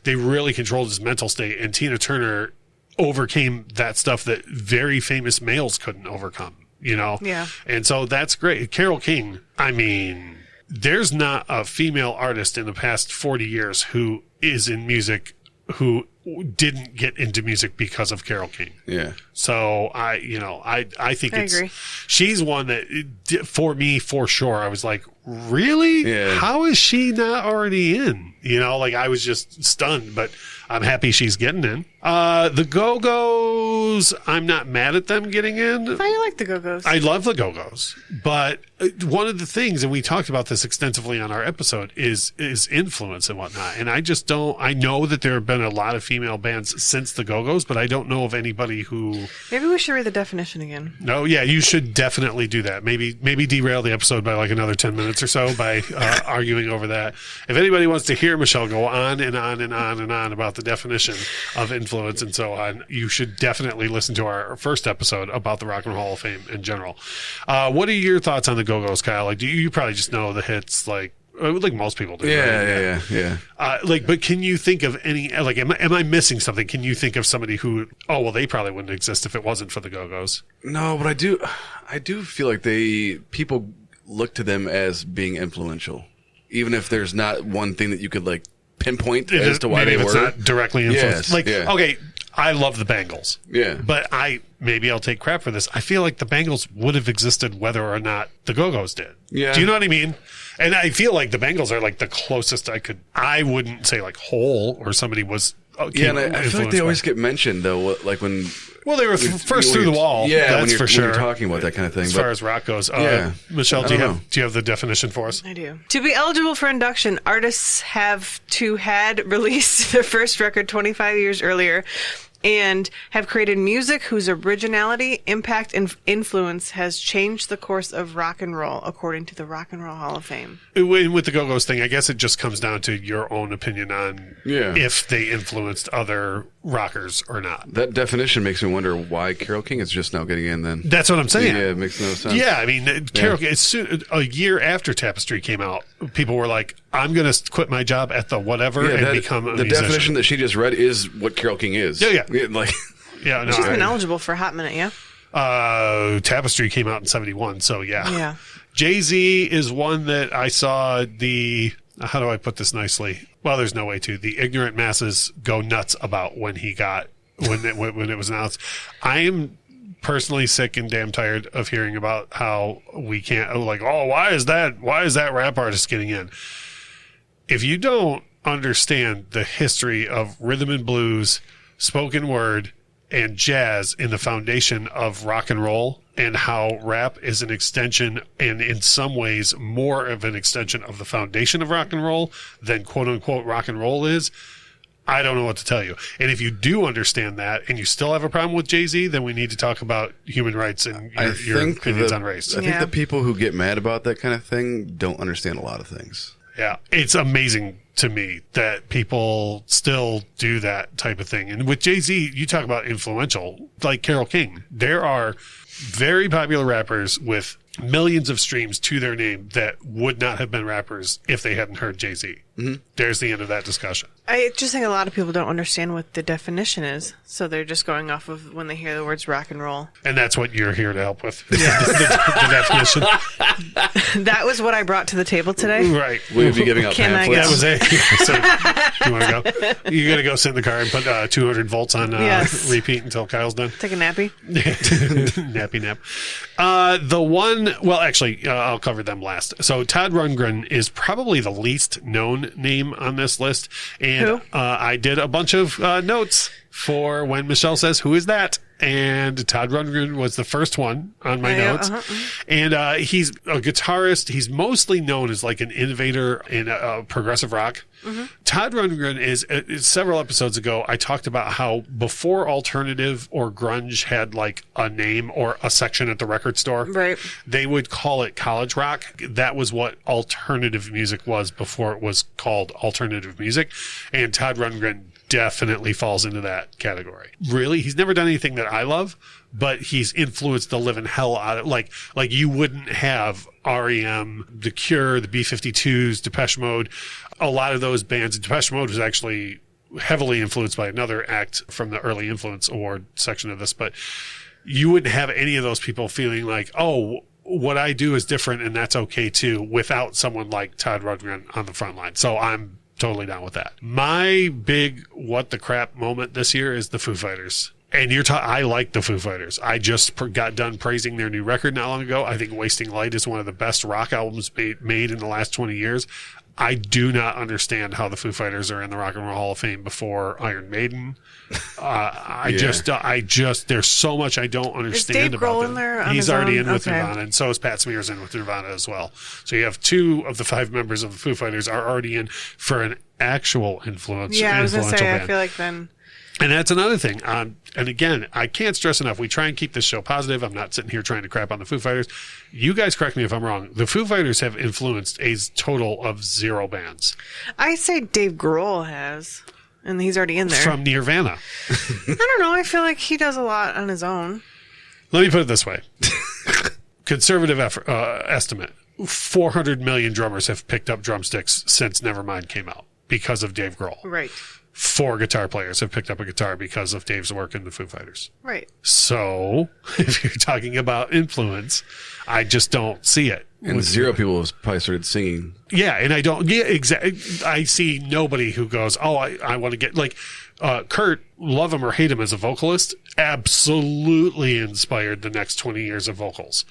They really controlled his mental state. And Tina Turner overcame that stuff that very famous males couldn't overcome, Yeah. And so that's great. Carole King, I mean, there's not a female artist in the past 40 years who is in music who didn't get into music because of Carole King. Yeah. So I think I agree. She's one that for me, for sure, I was like, really? Yeah. How is she not already in? I was just stunned, but I'm happy she's getting in. The Go-Go's, I'm not mad at them getting in. I like the Go-Go's. I love the Go-Go's, but one of the things, and we talked about this extensively on our episode, is influence and whatnot. And I just don't. I know that there have been a lot of female bands since the Go-Go's, but I don't know of anybody who. Maybe we should read the definition again. No, yeah, you should definitely do that. Maybe derail the episode by like another 10 minutes or so by arguing over that. If anybody wants to hear Michelle go on and on and on and on about the definition of influence and so on, you should definitely listen to our first episode about the Rock and Roll Hall of Fame in general. What are your thoughts on the Go-Go's, Kyle? Like, do you probably just know the hits like most people do? Yeah. But can you think of any, like, am I missing something? Can you think of somebody who, they probably wouldn't exist if it wasn't for the Go-Go's? No, but I do feel like people look to them as being influential, even if there's not one thing that you could like pinpoint as to why they were. It's not directly influenced. Yes, okay, I love the Bangles. Yeah. But maybe I'll take crap for this. I feel like the Bangles would have existed whether or not the Go-Go's did. Yeah. Do you know what I mean? And I feel like the Bangles are like the closest I wouldn't say like Hole or somebody was. Yeah, and I feel like they always get mentioned though, like when. Well, they were first through the wall. Yeah, that's for sure. When you're talking about that kind of thing. As far as rock goes. Michelle, do you have the definition for us? I do. To be eligible for induction, artists have to had released their first record 25 years earlier and have created music whose originality, impact, and influence has changed the course of rock and roll, according to the Rock and Roll Hall of Fame. With the Go-Go's thing, I guess it just comes down to your own opinion on if they influenced other rockers or not. That definition makes me wonder why Carole King is just now getting in then. That's what I'm saying. Yeah, it makes no sense. Yeah, I mean, Carole King, a year after Tapestry came out, people were like, I'm going to quit my job at the whatever and become a musician. The definition that she just read is what Carole King is. Yeah. She's been eligible for a hot minute, yeah? Tapestry came out in 1971, so yeah. Yeah. Jay-Z is one that I saw how do I put this nicely? Well, there's no way to. The ignorant masses go nuts about when it was announced. I am personally sick and damn tired of hearing about how we can't, why is that rap artist getting in? If you don't understand the history of rhythm and blues, spoken word, and jazz in the foundation of rock and roll, and how rap is an extension, and in some ways more of an extension of the foundation of rock and roll than quote unquote rock and roll is, I don't know what to tell you. And if you do understand that and you still have a problem with Jay-Z, then we need to talk about human rights and your opinions on race. I think the people who get mad about that kind of thing don't understand a lot of things. Yeah, it's amazing to me that people still do that type of thing. And with Jay-Z, you talk about influential, like Carole King. There are very popular rappers with millions of streams to their name that would not have been rappers if they hadn't heard Jay-Z. Mm-hmm. There's the end of that discussion. I just think a lot of people don't understand what the definition is, so they're just going off of when they hear the words rock and roll. And that's what you're here to help with. the definition. That was what I brought to the table today. Right. Will you be giving out pamphlets? That was it. So, you want to go? You're going to go sit in the car and put 200 volts on repeat until Kyle's done? Take a nappy. Nappy nap. The one, well, actually, I'll cover them last. So Todd Rundgren is probably the least known name on this list. And I did a bunch of notes for when Michelle says, who is that? And Todd Rundgren was the first one on my notes. And he's a guitarist. He's mostly known as like an innovator in progressive rock. Mm-hmm. Todd Rundgren is several episodes ago, I talked about how before alternative or grunge had like a name or a section at the record store, right, they would call it college rock. That was what alternative music was before it was called alternative music. And Todd Rundgren definitely falls into that category. Really, he's never done anything that I love, but he's influenced the living hell out of like you wouldn't have REM, The Cure, the B-52s, Depeche Mode, a lot of those bands. Depeche Mode was actually heavily influenced by another act from the early influence award section of this, but you wouldn't have any of those people feeling like, oh, what I do is different and that's okay too, without someone like Todd Rundgren on the front line. So I'm totally down with that. My big what the crap moment this year is the Foo Fighters. And I like the Foo Fighters. I just got done praising their new record not long ago. I think Wasting Light is one of the best rock albums made in the last 20 years. I do not understand how the Foo Fighters are in the Rock and Roll Hall of Fame before Iron Maiden. I just, there's so much I don't understand Dave about Grohl them. in there on He's his already own? in with Okay. Nirvana, and so is Pat Smear's in with Nirvana as well. So you have 2 of the 5 members of the Foo Fighters are already in for an actual influential Yeah, I was going to say, band. I feel like then... And that's another thing. And again, I can't stress enough. We try and keep this show positive. I'm not sitting here trying to crap on the Foo Fighters. You guys correct me if I'm wrong. The Foo Fighters have influenced a total of 0 bands. I say Dave Grohl has, and he's already in there. From Nirvana. I don't know. I feel like he does a lot on his own. Let me put it this way. Conservative estimate. 400 million drummers have picked up drumsticks since Nevermind came out because of Dave Grohl. Right. 4 guitar players have picked up a guitar because of Dave's work in the Foo Fighters. Right. So, if you're talking about influence, I just don't see it. And 0 people have probably started singing. Yeah, and I don't. Yeah, exactly. I see nobody who goes, "Oh, I want to get like." Kurt, love him or hate him as a vocalist, absolutely inspired the next 20 years of vocals.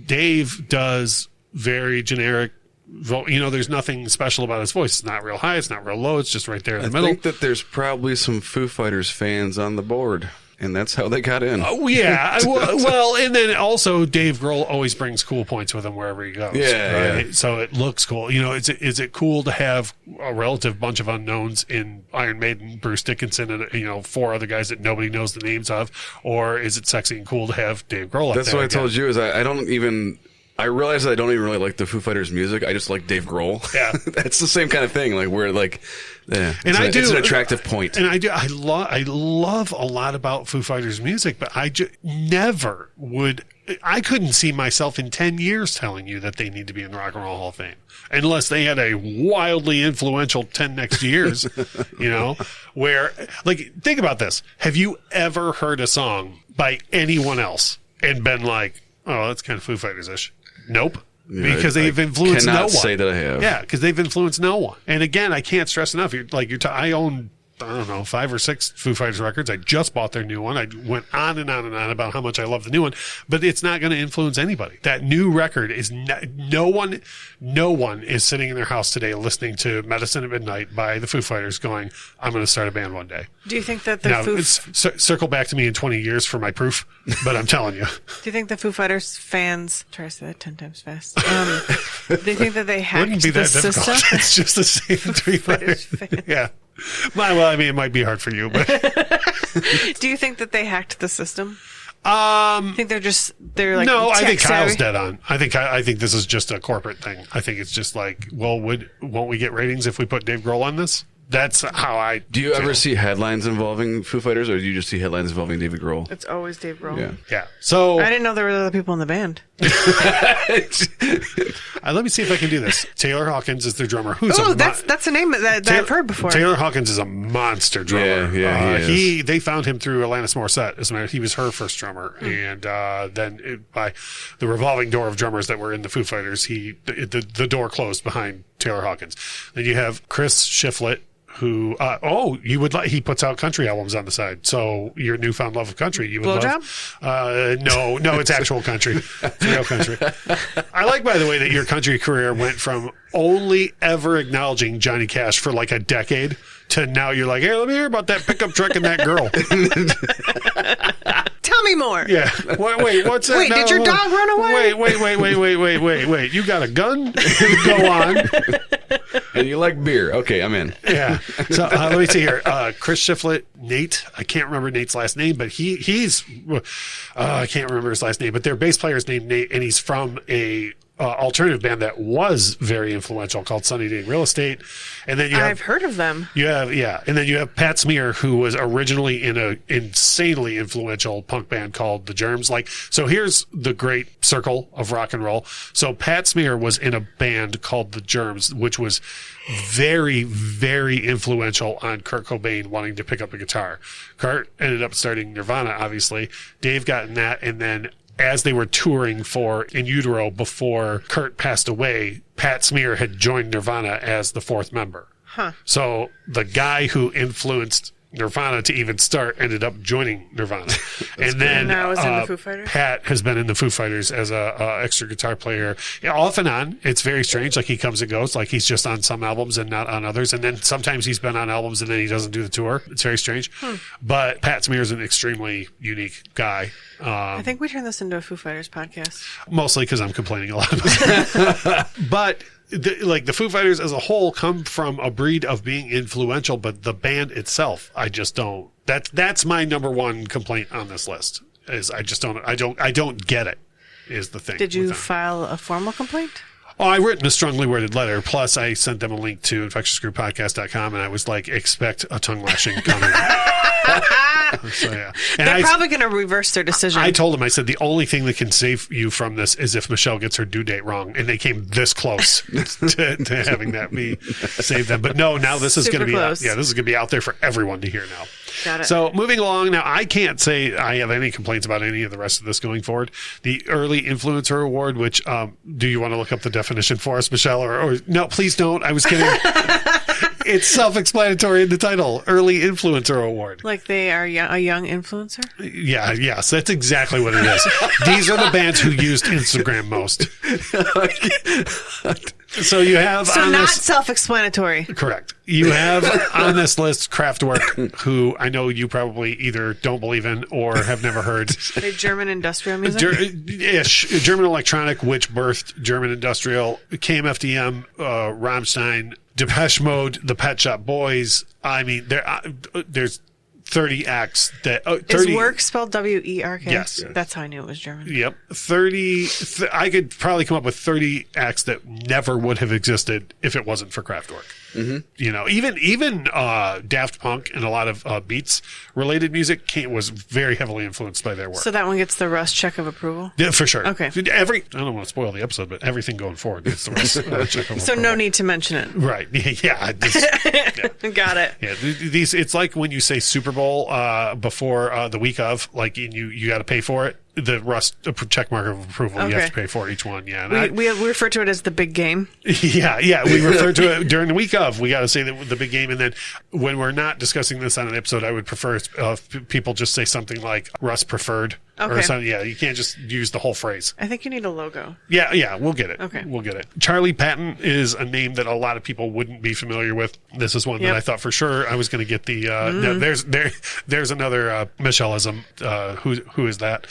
Dave does very generic. There's nothing special about his voice. It's not real high. It's not real low. It's just right there in the middle. I think that there's probably some Foo Fighters fans on the board, and that's how they got in. Oh, yeah. Well, and then also Dave Grohl always brings cool points with him wherever he goes. Yeah, right? yeah. So it looks cool. Is it cool to have a relative bunch of unknowns in Iron Maiden, Bruce Dickinson, and 4 other guys that nobody knows the names of, or is it sexy and cool to have Dave Grohl? That's what I told you. Is I don't even. I realize that I don't even really like the Foo Fighters music. I just like Dave Grohl. Yeah, that's the same kind of thing. Like where yeah, and it's an attractive point. And I love a lot about Foo Fighters music, but I never would. I couldn't see myself in 10 years telling you that they need to be in the Rock and Roll Hall of Fame unless they had a wildly influential 10 next years. Where think about this: have you ever heard a song by anyone else and been like, "Oh, that's kind of Foo Fighters-ish"? Nope. Because they've influenced no one. Cannot say that I have. Yeah, because they've influenced no one. And again, I can't stress enough. I own, I don't know, 5 or 6 Foo Fighters records. I just bought their new one. I went on and on and on about how much I love the new one, but it's not going to influence anybody. That new record is no one is sitting in their house today listening to Medicine at Midnight by the Foo Fighters going, "I'm going to start a band one day." Do you think that circle back to me in 20 years for my proof, but I'm telling you. Do you think the Foo Fighters fans, try to say that 10 times fast, do you think that they hacked Wouldn't be the that difficult. system? It's just the same Foo Fighters fans. Yeah. Well, I mean, it might be hard for you, but do you think that they hacked the system? Think they're like no. I think Kyle's savvy? dead on. I think this is just a corporate thing. I think it's just like, well, won't we get ratings if we put Dave Grohl on this? That's how I. Do you ever see headlines involving Foo Fighters, or do you just see headlines involving David Grohl? It's always Dave Grohl. Yeah. So I didn't know there were other people in the band. let me see if I can do this. Taylor Hawkins is their drummer. That's a name that I've heard before. Taylor Hawkins is a monster drummer. He they found him through Alanis Morissette. As a matter, he was her first drummer, and then by the revolving door of drummers that were in the Foo Fighters, the door closed behind Taylor Hawkins. Then you have Chris Shiflett, who he puts out country albums on the side. So your newfound love of country, you would love. No, it's actual country. It's real country. I like, by the way, that your country career went from only ever acknowledging Johnny Cash for like a decade to now you're like, hey, let me hear about that pickup truck and that girl. Tell me more. Yeah. Wait, what's that? Wait, did your dog run away? Wait. You got a gun? Go on. And you like beer. Okay, I'm in. Yeah. So let me see here. Chris Shiflett, Nate. I can't remember Nate's last name, but he's I can't remember his last name, but their bass player's named Nate, and he's from a alternative band that was very influential called Sunny Day Real Estate. And then I've heard of them. And then you have Pat Smear, who was originally in a insanely influential punk band called The Germs. So here's the great circle of rock and roll. So Pat Smear was in a band called The Germs, which was very, very influential on Kurt Cobain wanting to pick up a guitar. Kurt ended up starting Nirvana, obviously. Dave got in that, and then as they were touring for In Utero before Kurt passed away, Pat Smear had joined Nirvana as the 4th member. Huh. So the guy who influenced Nirvana to even start, ended up joining Nirvana. And then now is in the Foo Fighters? Pat has been in the Foo Fighters as a extra guitar player. Yeah, off and on. It's very strange. Like he comes and goes. Like he's just on some albums and not on others. And then sometimes he's been on albums and then he doesn't do the tour. It's very strange. But Pat Smear is an extremely unique guy. I think we turned this into a Foo Fighters podcast. Mostly because I'm complaining a lot about it. But the Foo Fighters as a whole come from a breed of being influential, but the band itself, I just don't. That's my number one complaint on this list. Is I don't get it. Is the thing. Did you file a formal complaint? Oh, I written a strongly worded letter. Plus, I sent them a link to infectiousgrouppodcast.com, and I was like, expect a tongue lashing coming. So, yeah. And They're probably going to reverse their decision. I told them, I said, the only thing that can save you from this is if Michelle gets her due date wrong. And they came this close to having that be save them. But no, now this is going to be this is going to be out there for everyone to hear now. Got it. So moving along, now I can't say I have any complaints about any of the rest of this going forward. The Early Influencer Award, which do you want to look up the definition for us, Michelle? Or no, please don't. I was kidding. It's self-explanatory in the title. Early Influencer Award. Like they are a young influencer? Yeah, yes, that's exactly what it is. These are the bands who used Instagram most. So you have self-explanatory. Correct. You have on this list Kraftwerk, who I know you probably either don't believe in or have never heard. They German industrial music? German electronic, which birthed German industrial. KMFDM, Rammstein, Depeche Mode, the Pet Shop Boys. I mean, there's 30 acts that... 30, is work spelled W-E-R-K? Yes. That's how I knew it was German. Yep. 30... I could probably come up with 30 acts that never would have existed if it wasn't for Kraftwerk. Mm-hmm. You know, even Daft Punk and a lot of Beats-related music was very heavily influenced by their work. So that one gets the Russ check of approval? Yeah, for sure. Okay. I don't want to spoil the episode, but everything going forward gets the Russ check of approval. So no need to mention it. Right. Yeah. Got it. Yeah. It's like when you say Super Bowl before the week of, like you got to pay for it. The Rust check mark of approval, you have to pay for each one. Yeah, we refer to it as the big game. Yeah, we refer to it during the week of. We got to say the big game, and then when we're not discussing this on an episode, I would prefer people just say something like Rust preferred. Okay. Or something. Yeah, you can't just use the whole phrase. I think you need a logo. Yeah, we'll get it. Okay. We'll get it. Charlie Patton is a name that a lot of people wouldn't be familiar with. This is one that I thought for sure I was going to get the... no, there's another Michelleism. Who is that?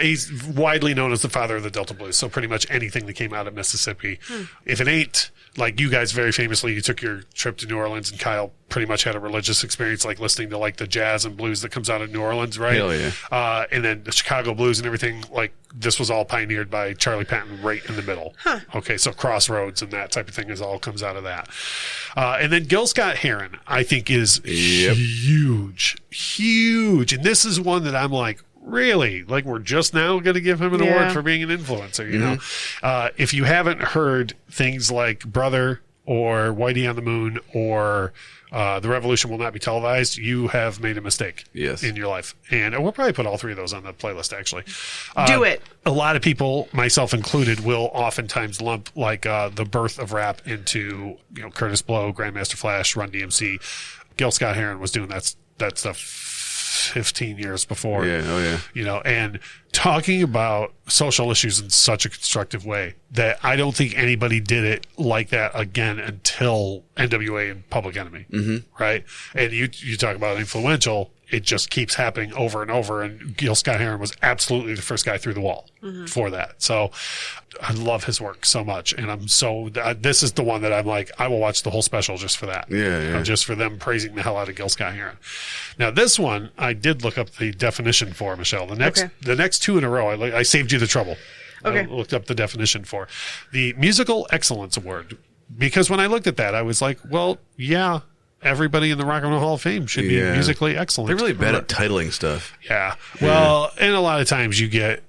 He's widely known as the father of the Delta Blues, so pretty much anything that came out of Mississippi. If it ain't... Like you guys very famously, you took your trip to New Orleans, and Kyle pretty much had a religious experience, like listening to like the jazz and blues that comes out of New Orleans, right? Hell yeah. And then the Chicago blues and everything, like this was all pioneered by Charlie Patton right in the middle. Huh. Okay, so Crossroads and that type of thing all comes out of that. And then Gil Scott-Heron, I think, is huge. And this is one that I'm like, really? Like we're just now going to give him an award for being an influencer, you know? If you haven't heard things like Brother or Whitey on the Moon or The Revolution Will Not Be Televised, you have made a mistake in your life. And we'll probably put all three of those on the playlist, actually. Do it. A lot of people, myself included, will oftentimes lump like the birth of rap into Curtis Blow, Grandmaster Flash, Run DMC. Gil Scott-Heron was doing that stuff 15 years before. And talking about social issues in such a constructive way that I don't think anybody did it like that again until NWA and Public Enemy. Right? And you talk about influential, it just keeps happening over and over, and Gil Scott-Heron was absolutely the first guy through the wall for that. So I love his work so much, and I'm so this is the one that I'm like, I will watch the whole special just for that. Just for them praising the hell out of Gil Scott-Heron. Now this one I did look up the definition for, Michelle. The next two in a row, I saved you the trouble. I looked up the definition for the Musical Excellence Award, because when I looked at that, I was like, well, yeah, everybody in the Rock and Roll Hall of Fame should be musically excellent. They're really bad at titling stuff. Well, and a lot of times you get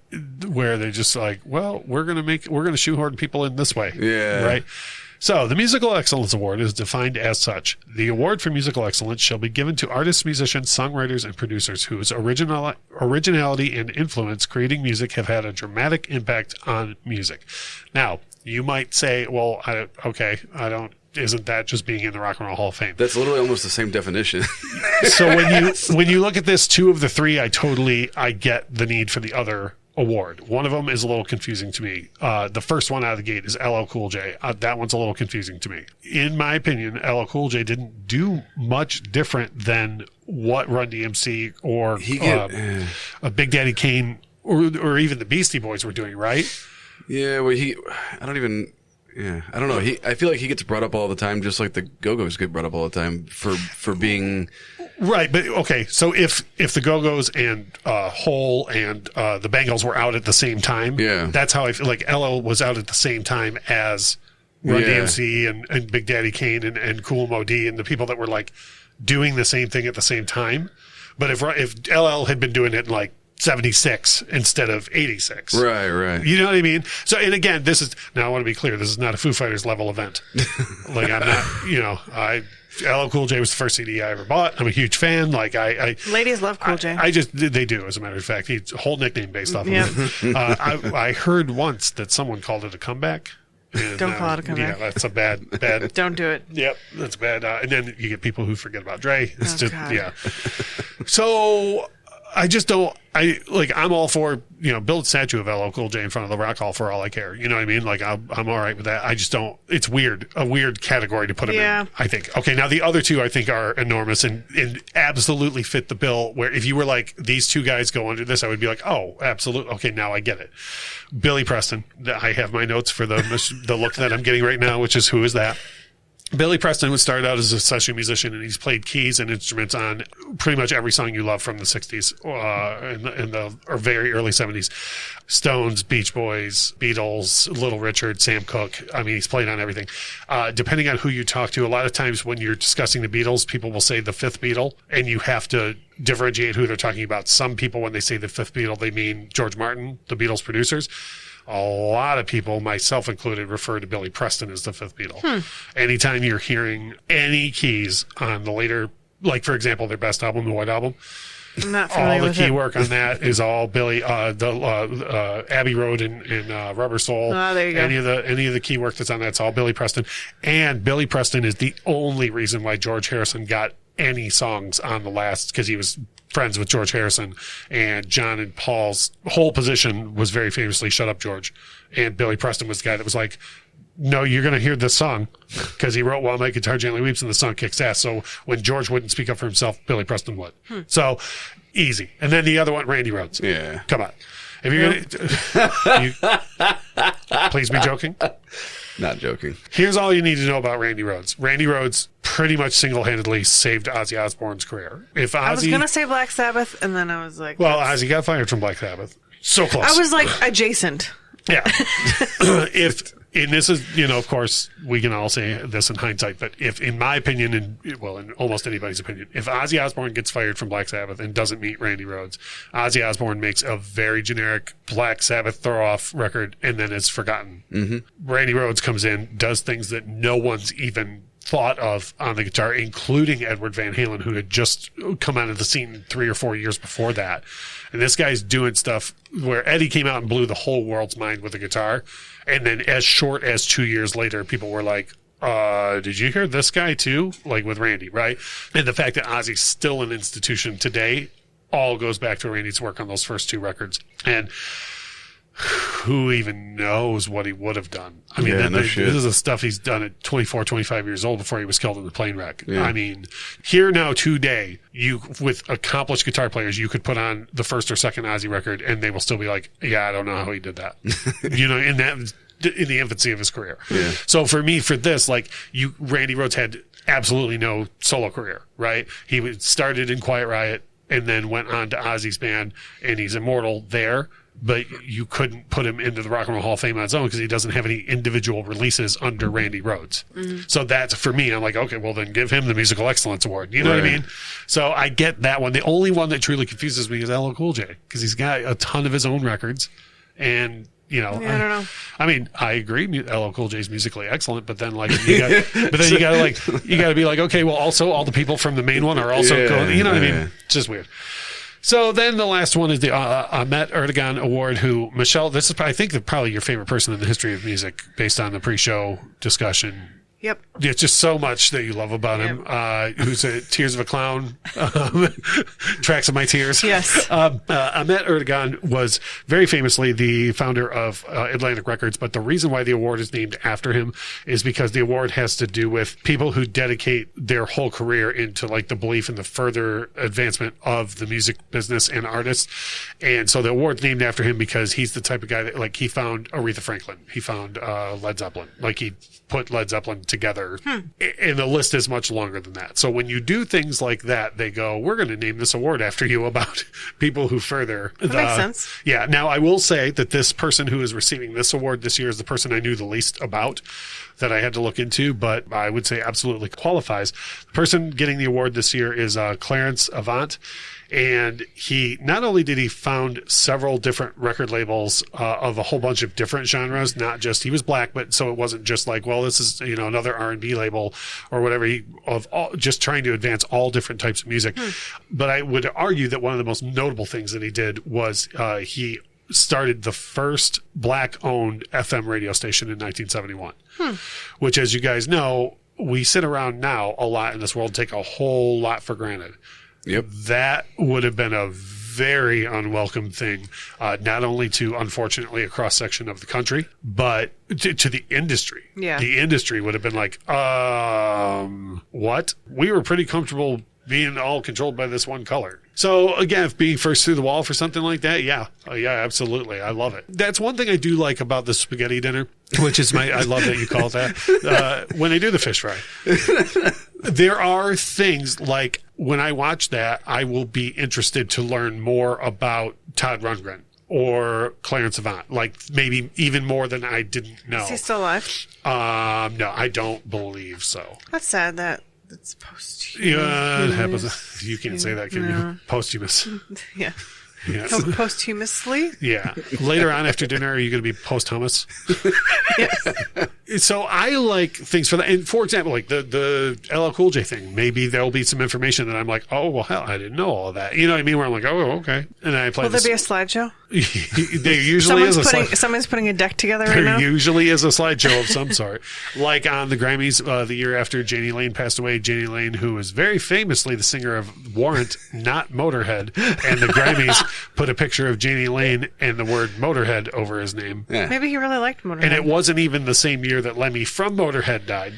where they're just like, well, we're going to shoehorn people in this way. Right. So the Musical Excellence Award is defined as such. The award for musical excellence shall be given to artists, musicians, songwriters, and producers whose originality and influence creating music have had a dramatic impact on music. Now, you might say, well, I don't isn't that just being in the Rock and Roll Hall of Fame? That's literally almost the same definition. So when you look at this, 2 of the 3, I get the need for the other award. One of them is a little confusing to me. The first one out of the gate is LL Cool J. That one's a little confusing to me. In my opinion, LL Cool J didn't do much different than what Run DMC or Big Daddy Kane or even the Beastie Boys were doing, right? Yeah, well, I don't know. I feel like he gets brought up all the time, just like the Go-Go's get brought up all the time for being right. But okay, so if the Go-Go's and Hole and the Bengals were out at the same time, that's how I feel like LL was out at the same time as Run DMC and Big Daddy Kane and Kool Moe Dee and the people that were like doing the same thing at the same time. But if LL had been doing it in like 76 instead of 86. Right. You know what I mean? So, and again, now I want to be clear, this is not a Foo Fighters level event. Like I'm not, LL Cool J was the first CD I ever bought. I'm a huge fan. Like ladies love Cool J. They do, as a matter of fact. He's a whole nickname based off of it. I heard once that someone called it a comeback. And, don't call it a comeback. Yeah, that's a bad. Don't do it. Yep, that's bad. And then you get people who forget about Dre. It's God. So I just don't. I'm all for build a statue of LL Cool J in front of the Rock Hall for all I care. You know what I mean? Like I'm all right with that. I just don't. It's weird, a weird category to put him in. I think. Okay, now the other 2 I think are enormous and absolutely fit the bill. Where if you were like these 2 guys go under this, I would be like, oh, absolutely. Okay, now I get it. Billy Preston. I have my notes for the look that I'm getting right now, which is who is that? Billy Preston was started out as a session musician, and he's played keys and instruments on pretty much every song you love from the 60s or very early 70s. Stones, Beach Boys, Beatles, Little Richard, Sam Cooke. I mean, he's played on everything. Depending on who you talk to, a lot of times when you're discussing the Beatles, people will say the 5th Beatle, and you have to differentiate who they're talking about. Some people, when they say the 5th Beatle, they mean George Martin, the Beatles producers. A lot of people, myself included, refer to Billy Preston as the 5th Beatle. Anytime you're hearing any keys on the later, like for example, their best album, the White Album, I'm not all the key it. work on that is all Billy. Abbey Road and Rubber Soul. There you go. Any of the key work that's on that's all Billy Preston. And Billy Preston is the only reason why George Harrison got any songs on the last, because he was friends with George Harrison, and John and Paul's whole position was very famously "Shut Up, George," and Billy Preston was the guy that was like, "No, you're going to hear this song," because he wrote "While My Guitar Gently Weeps" and the song kicks ass. So when George wouldn't speak up for himself, Billy Preston would. So easy. And then the other one, Randy Rhoads. Yeah, come on. If you're gonna, please be joking. Not joking. Here's all you need to know about Randy Rhoads. Randy Rhoads pretty much single-handedly saved Ozzy Osbourne's career. I was going to say Black Sabbath, and then I was like... Well, Ozzy got fired from Black Sabbath. So close. I was like adjacent. Yeah. And this is, of course, we can all say this in hindsight, but if, in my opinion, in almost anybody's opinion, if Ozzy Osbourne gets fired from Black Sabbath and doesn't meet Randy Rhoads, Ozzy Osbourne makes a very generic Black Sabbath throw-off record and then is forgotten. Mm-hmm. Randy Rhoads comes in, does things that no one's even thought of on the guitar, including Edward Van Halen, who had just come out of the scene 3 or 4 years before that. And this guy's doing stuff where Eddie came out and blew the whole world's mind with the guitar. And then as short as 2 years later, people were like, did you hear this guy too? Like with Randy, right? And the fact that Ozzy's still an institution today all goes back to Randy's work on those first 2 records. And who even knows what he would have done? I mean, this is the stuff he's done at 24, 25 years old before he was killed in the plane wreck. Yeah. I mean, here now today, with accomplished guitar players, you could put on the first or second Ozzy record and they will still be like, yeah, I don't know how he did that. In the infancy of his career. Yeah. So for me, for this, Randy Rhoads had absolutely no solo career, right? He started in Quiet Riot and then went on to Ozzy's band, and he's immortal there. But you couldn't put him into the Rock and Roll Hall of Fame on his own because he doesn't have any individual releases under Randy Rhoads. Mm-hmm. So that's, for me, I'm like, okay, well then give him the Musical Excellence Award. You know what I mean? So I get that one. The only one that truly confuses me is LL Cool J, because he's got a ton of his own records. And, I don't know. I mean, I agree. LL Cool J is musically excellent, but then you got to be like, okay, well, also all the people from the main one are also going. You know what I mean? It's just weird. So then the last one is the Ahmet Ertegun Award, who, Michelle, this is, I think, probably your favorite person in the history of music based on the pre-show discussion. Yep. It's just so much that you love about him. Who's a Tears of a Clown, Tracks of My Tears. Yes. Ahmet Ertegun was very famously the founder of Atlantic Records, but the reason why the award is named after him is because the award has to do with people who dedicate their whole career into like the belief in the further advancement of the music business and artists. And so the award's named after him because he's the type of guy that, like, he found Aretha Franklin. He found Led Zeppelin. Like, he put Led Zeppelin together. And the list is much longer than that. So when you do things like that, they go, we're going to name this award after you, about people who further. That makes sense. Yeah. Now, I will say that this person who is receiving this award this year is the person I knew the least about, that I had to look into, but I would say absolutely qualifies. The person getting the award this year is Clarence Avant. And he, not only did he found several different record labels of a whole bunch of different genres, not just, he was black, but so it wasn't just like, well, this is, another R&B label or whatever, just trying to advance all different types of music. But I would argue that one of the most notable things that he did was he started the first black-owned FM radio station in 1971, which, as you guys know, we sit around now a lot in this world, take a whole lot for granted. Yep. That would have been a very unwelcome thing, not only to, unfortunately, a cross-section of the country, but to the industry. Yeah. The industry would have been like, what? We were pretty comfortable being all controlled by this one color. So, again, if being first through the wall for something like that, yeah, absolutely. I love it. That's one thing I do like about the spaghetti dinner, which is I love that you call it that, when they do the fish fry. There are things like, when I watch that, I will be interested to learn more about Todd Rundgren or Clarence Avant, like maybe even more than I didn't know. Is he still alive? No, I don't believe so. That's sad that it's posthumous. Yeah, it happens. You can't say that, can you? Posthumous. Yeah. Yeah. Posthumously? Yeah. Later on after dinner, are you going to be posthumous? Yes. So I like things for that. And for example, like the LL Cool J thing, maybe there'll be some information that I'm like, oh, well, hell, I didn't know all of that. You know what I mean? Where I'm like, oh, okay. And then I play Will there be a slideshow? There usually is a slideshow. Someone's putting a deck together right There now? usually is a slideshow of some sort. Like on the Grammys the year after Janie Lane passed away. Janie Lane, who was very famously the singer of Warrant, not Motorhead. And the Grammys put a picture of Janie Lane and the word Motorhead over his name. Yeah. Maybe he really liked Motorhead. And it wasn't even the same year that Lemmy from Motorhead died.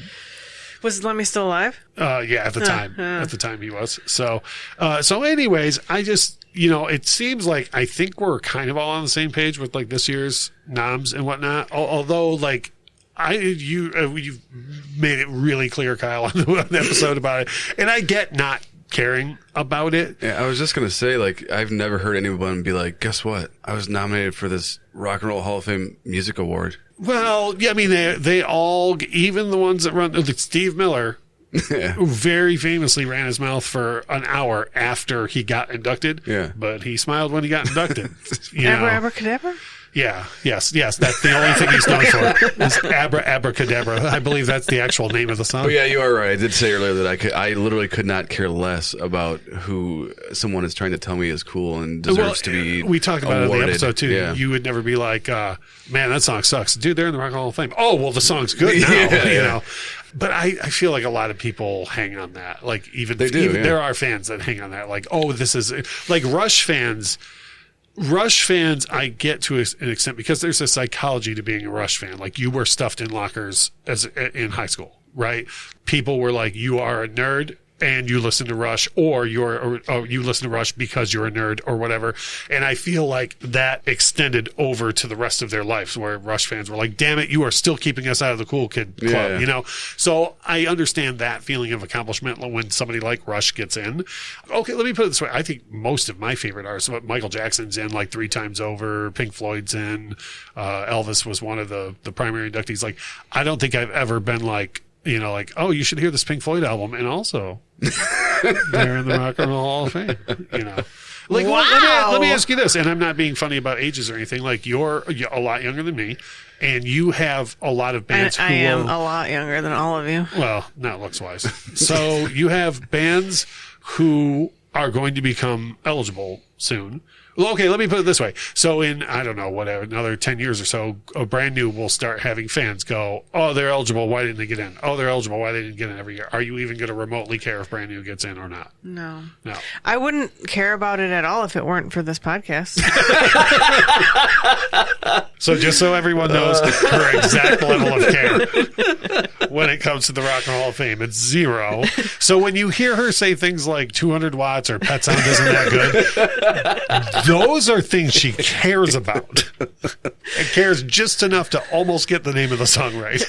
Was Lemmy still alive? Yeah, at the time. At the time he was. So anyways, I just, it seems like I think we're kind of all on the same page with like this year's noms and whatnot. Although, like, you've made it really clear, Kyle, on the episode about it. And I get not caring about it. Yeah, I was just going to say, like, I've never heard anyone be like, guess what? I was nominated for this Rock and Roll Hall of Fame Music Award. Well, yeah, I mean, they all, even the ones that run, like Steve Miller, who very famously ran his mouth for an hour after he got inducted. Yeah. But he smiled when he got inducted. Abracadabra? Yeah, yes. That's the only thing he's known for is Abracadabra. I believe that's the actual name of the song. Oh, yeah, you are right. I did say earlier that I literally could not care less about who someone is trying to tell me is cool and deserves to be We talked about awarded. it in the episode, too. Yeah. You would never be like, man, that song sucks. Dude, they're in the Rock and Roll Hall of Fame. Oh, well, the song's good now, you know. But I feel like a lot of people hang on that. Like, even there are fans that hang on that. Like, oh, this is... Like, Rush fans, I get to an extent because there's a psychology to being a Rush fan. Like, you were stuffed in lockers in high school, right? People were like, you are a nerd and you listen to Rush, or you listen to Rush because you're a nerd or whatever. And I feel like that extended over to the rest of their lives, where Rush fans were like, damn it, you are still keeping us out of the cool kid club, you know? So I understand that feeling of accomplishment when somebody like Rush gets in. Okay, let me put it this way. I think most of my favorite artists, Michael Jackson's in like 3 times over, Pink Floyd's in, Elvis was one of the primary inductees. Like, I don't think I've ever been like, you know, like, oh, you should hear this Pink Floyd album, and also they're in the Rock and Roll Hall of Fame, you know. Like, wow. let me ask you this, and I'm not being funny about ages or anything. Like, you're a lot younger than me, and you have a lot of bands I am a lot younger than all of you. Well, not looks-wise. So you have bands who are going to become eligible soon. Well, okay, let me put it this way. So in, I don't know, whatever, another 10 years or so, a brand new will start having fans go, oh, they're eligible. Why didn't they get in? Oh, they're eligible. Why they didn't get in every year? Are you even going to remotely care if brand new gets in or not? No. No. I wouldn't care about it at all if it weren't for this podcast. So just so everyone knows her exact level of care when it comes to the Rock and Roll Hall of Fame, it's 0. So when you hear her say things like 200 watts or Pet Sound isn't that good, those are things she cares about. And cares just enough to almost get the name of the song right.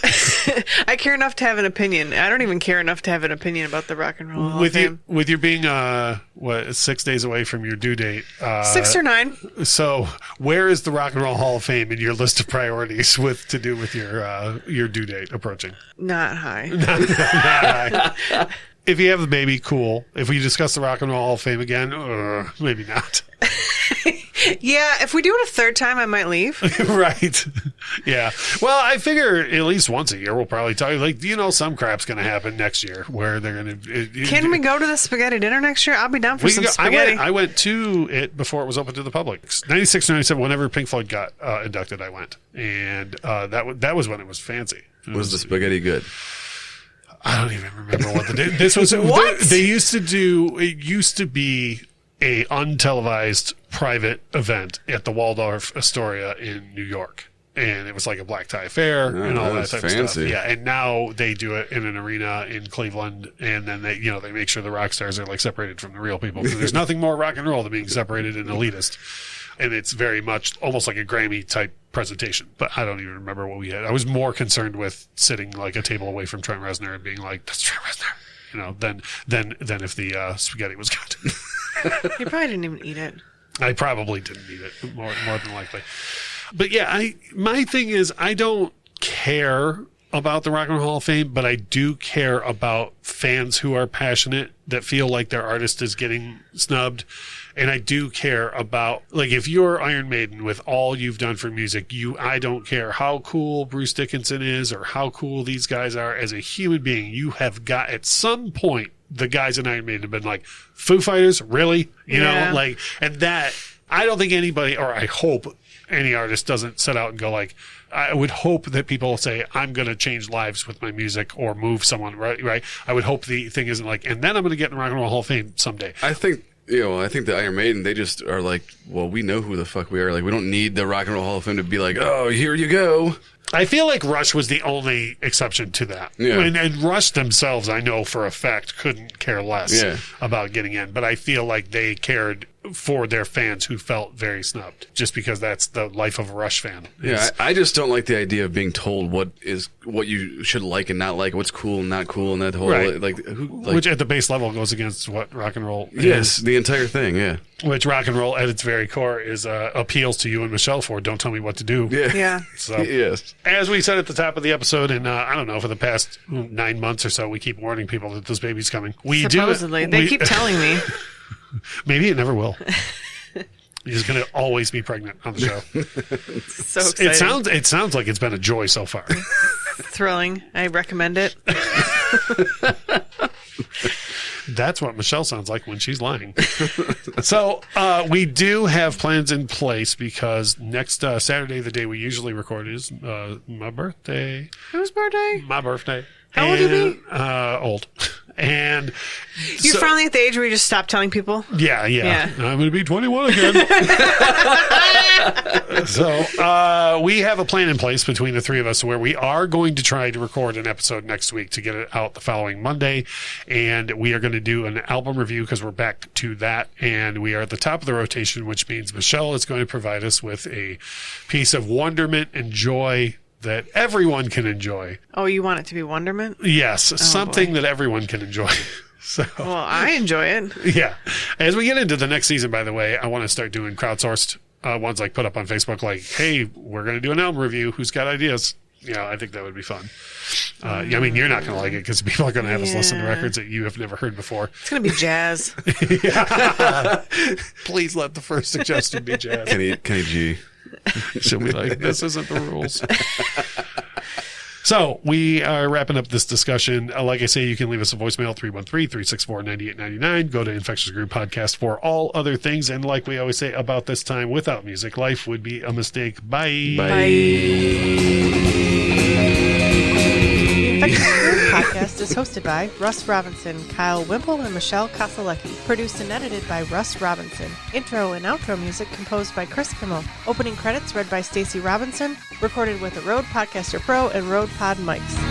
I care enough to have an opinion. I don't even care enough to have an opinion about the Rock and Roll Hall of Fame. With you being 6 days away from your due date, 6 or 9. So where is the Rock and Roll Hall of Fame in your list of priorities to do with your due date approaching? Not high. Not high. If you have a baby, cool. If we discuss the Rock and Roll Hall of Fame again, maybe not. Yeah, if we do it a third time, I might leave. Right. Yeah. Well, I figure at least once a year we'll probably tell you, some crap's going to happen next year where they're going to... Can we go to the spaghetti dinner next year? I'll be down for some spaghetti. I went to it before it was open to the public. 96, 97, whenever Pink Floyd got inducted, I went. And that was when it was fancy. Was the spaghetti good? I don't even remember what this was. What? They used to do. It used to be a untelevised private event at the Waldorf Astoria in New York, and it was like a black tie affair and all that type of stuff. Yeah, and now they do it in an arena in Cleveland, and then they make sure the rock stars are like separated from the real people, because there's nothing more rock and roll than being separated and elitist. And it's very much almost like a Grammy type presentation, but I don't even remember what we had. I was more concerned with sitting like a table away from Trent Reznor and being like, "That's Trent Reznor," than if the spaghetti was good. You probably didn't even eat it. I probably didn't eat it, more than likely. But yeah, my thing is, I don't care about the Rock and Roll Hall of Fame, but I do care about fans who are passionate, that feel like their artist is getting snubbed. And I do care about, like, if you're Iron Maiden with all you've done for music, I don't care how cool Bruce Dickinson is or how cool these guys are as a human being. You have got, at some point, the guys in Iron Maiden have been like, Foo Fighters, really? You know, like, and that, I don't think anybody, or I hope any artist doesn't set out and go like, I would hope that people say, I'm going to change lives with my music or move someone, right? I would hope the thing isn't like, and then I'm going to get in the Rock and Roll Hall of Fame someday. I think the Iron Maiden, they just are like, well, we know who the fuck we are. Like, we don't need the Rock and Roll Hall of Fame to be like, oh, here you go. I feel like Rush was the only exception to that. Yeah. And Rush themselves, I know for a fact, couldn't care less about getting in. But I feel like they cared for their fans who felt very snubbed, just because that's the life of a Rush fan. I just don't like the idea of being told what you should like and not like, what's cool and not cool, and that whole which at the base level goes against what rock and roll is. Yes, the entire thing, yeah. Which rock and roll at its very core is appeals to you and Michelle for don't tell me what to do. Yeah. So yes. As we said at the top of the episode, and I don't know, for the past 9 months or so, we keep warning people that this baby's coming. Supposedly. They keep telling me. Maybe it never will. He's going to always be pregnant on the show. So exciting. It sounds like it's been a joy so far. Thrilling. I recommend it. That's what Michelle sounds like when she's lying. So we do have plans in place, because next Saturday, the day we usually record, is my birthday. Whose birthday? My birthday. How old are you? Old. And you're finally at the age where you just stop telling people? Yeah. I'm going to be 21 again. So we have a plan in place between the three of us where we are going to try to record an episode next week to get it out the following Monday. And we are going to do an album review, because we're back to that. And we are at the top of the rotation, which means Michelle is going to provide us with a piece of wonderment and joy that everyone can enjoy. Oh, you want it to be wonderment? Yes, something that everyone can enjoy. So, well, I enjoy it. Yeah. As we get into the next season, by the way, I want to start doing crowdsourced ones, like put up on Facebook, like, hey, we're going to do an album review. Who's got ideas? I think that would be fun. I mean, you're not going to like it, because people are going to have us listen to records that you have never heard before. It's going to be jazz. Please let the first suggestion be jazz. Kenny G. She'll be like, this isn't the rules. So we are wrapping up this discussion. Like I say, you can leave us a voicemail, 313-364-9899. Go to Infectious Group Podcast for all other things. And like we always say about this time, without music, life would be a mistake. Bye. The Infectious Group Podcast is hosted by Russ Robinson, Kyle Wimple, and Michelle Koselecki. Produced and edited by Russ Robinson. Intro and outro music composed by Chris Kimmel. Opening credits read by Stacey Robinson. Recorded with the Rode Podcaster Pro and Rode Pod mics.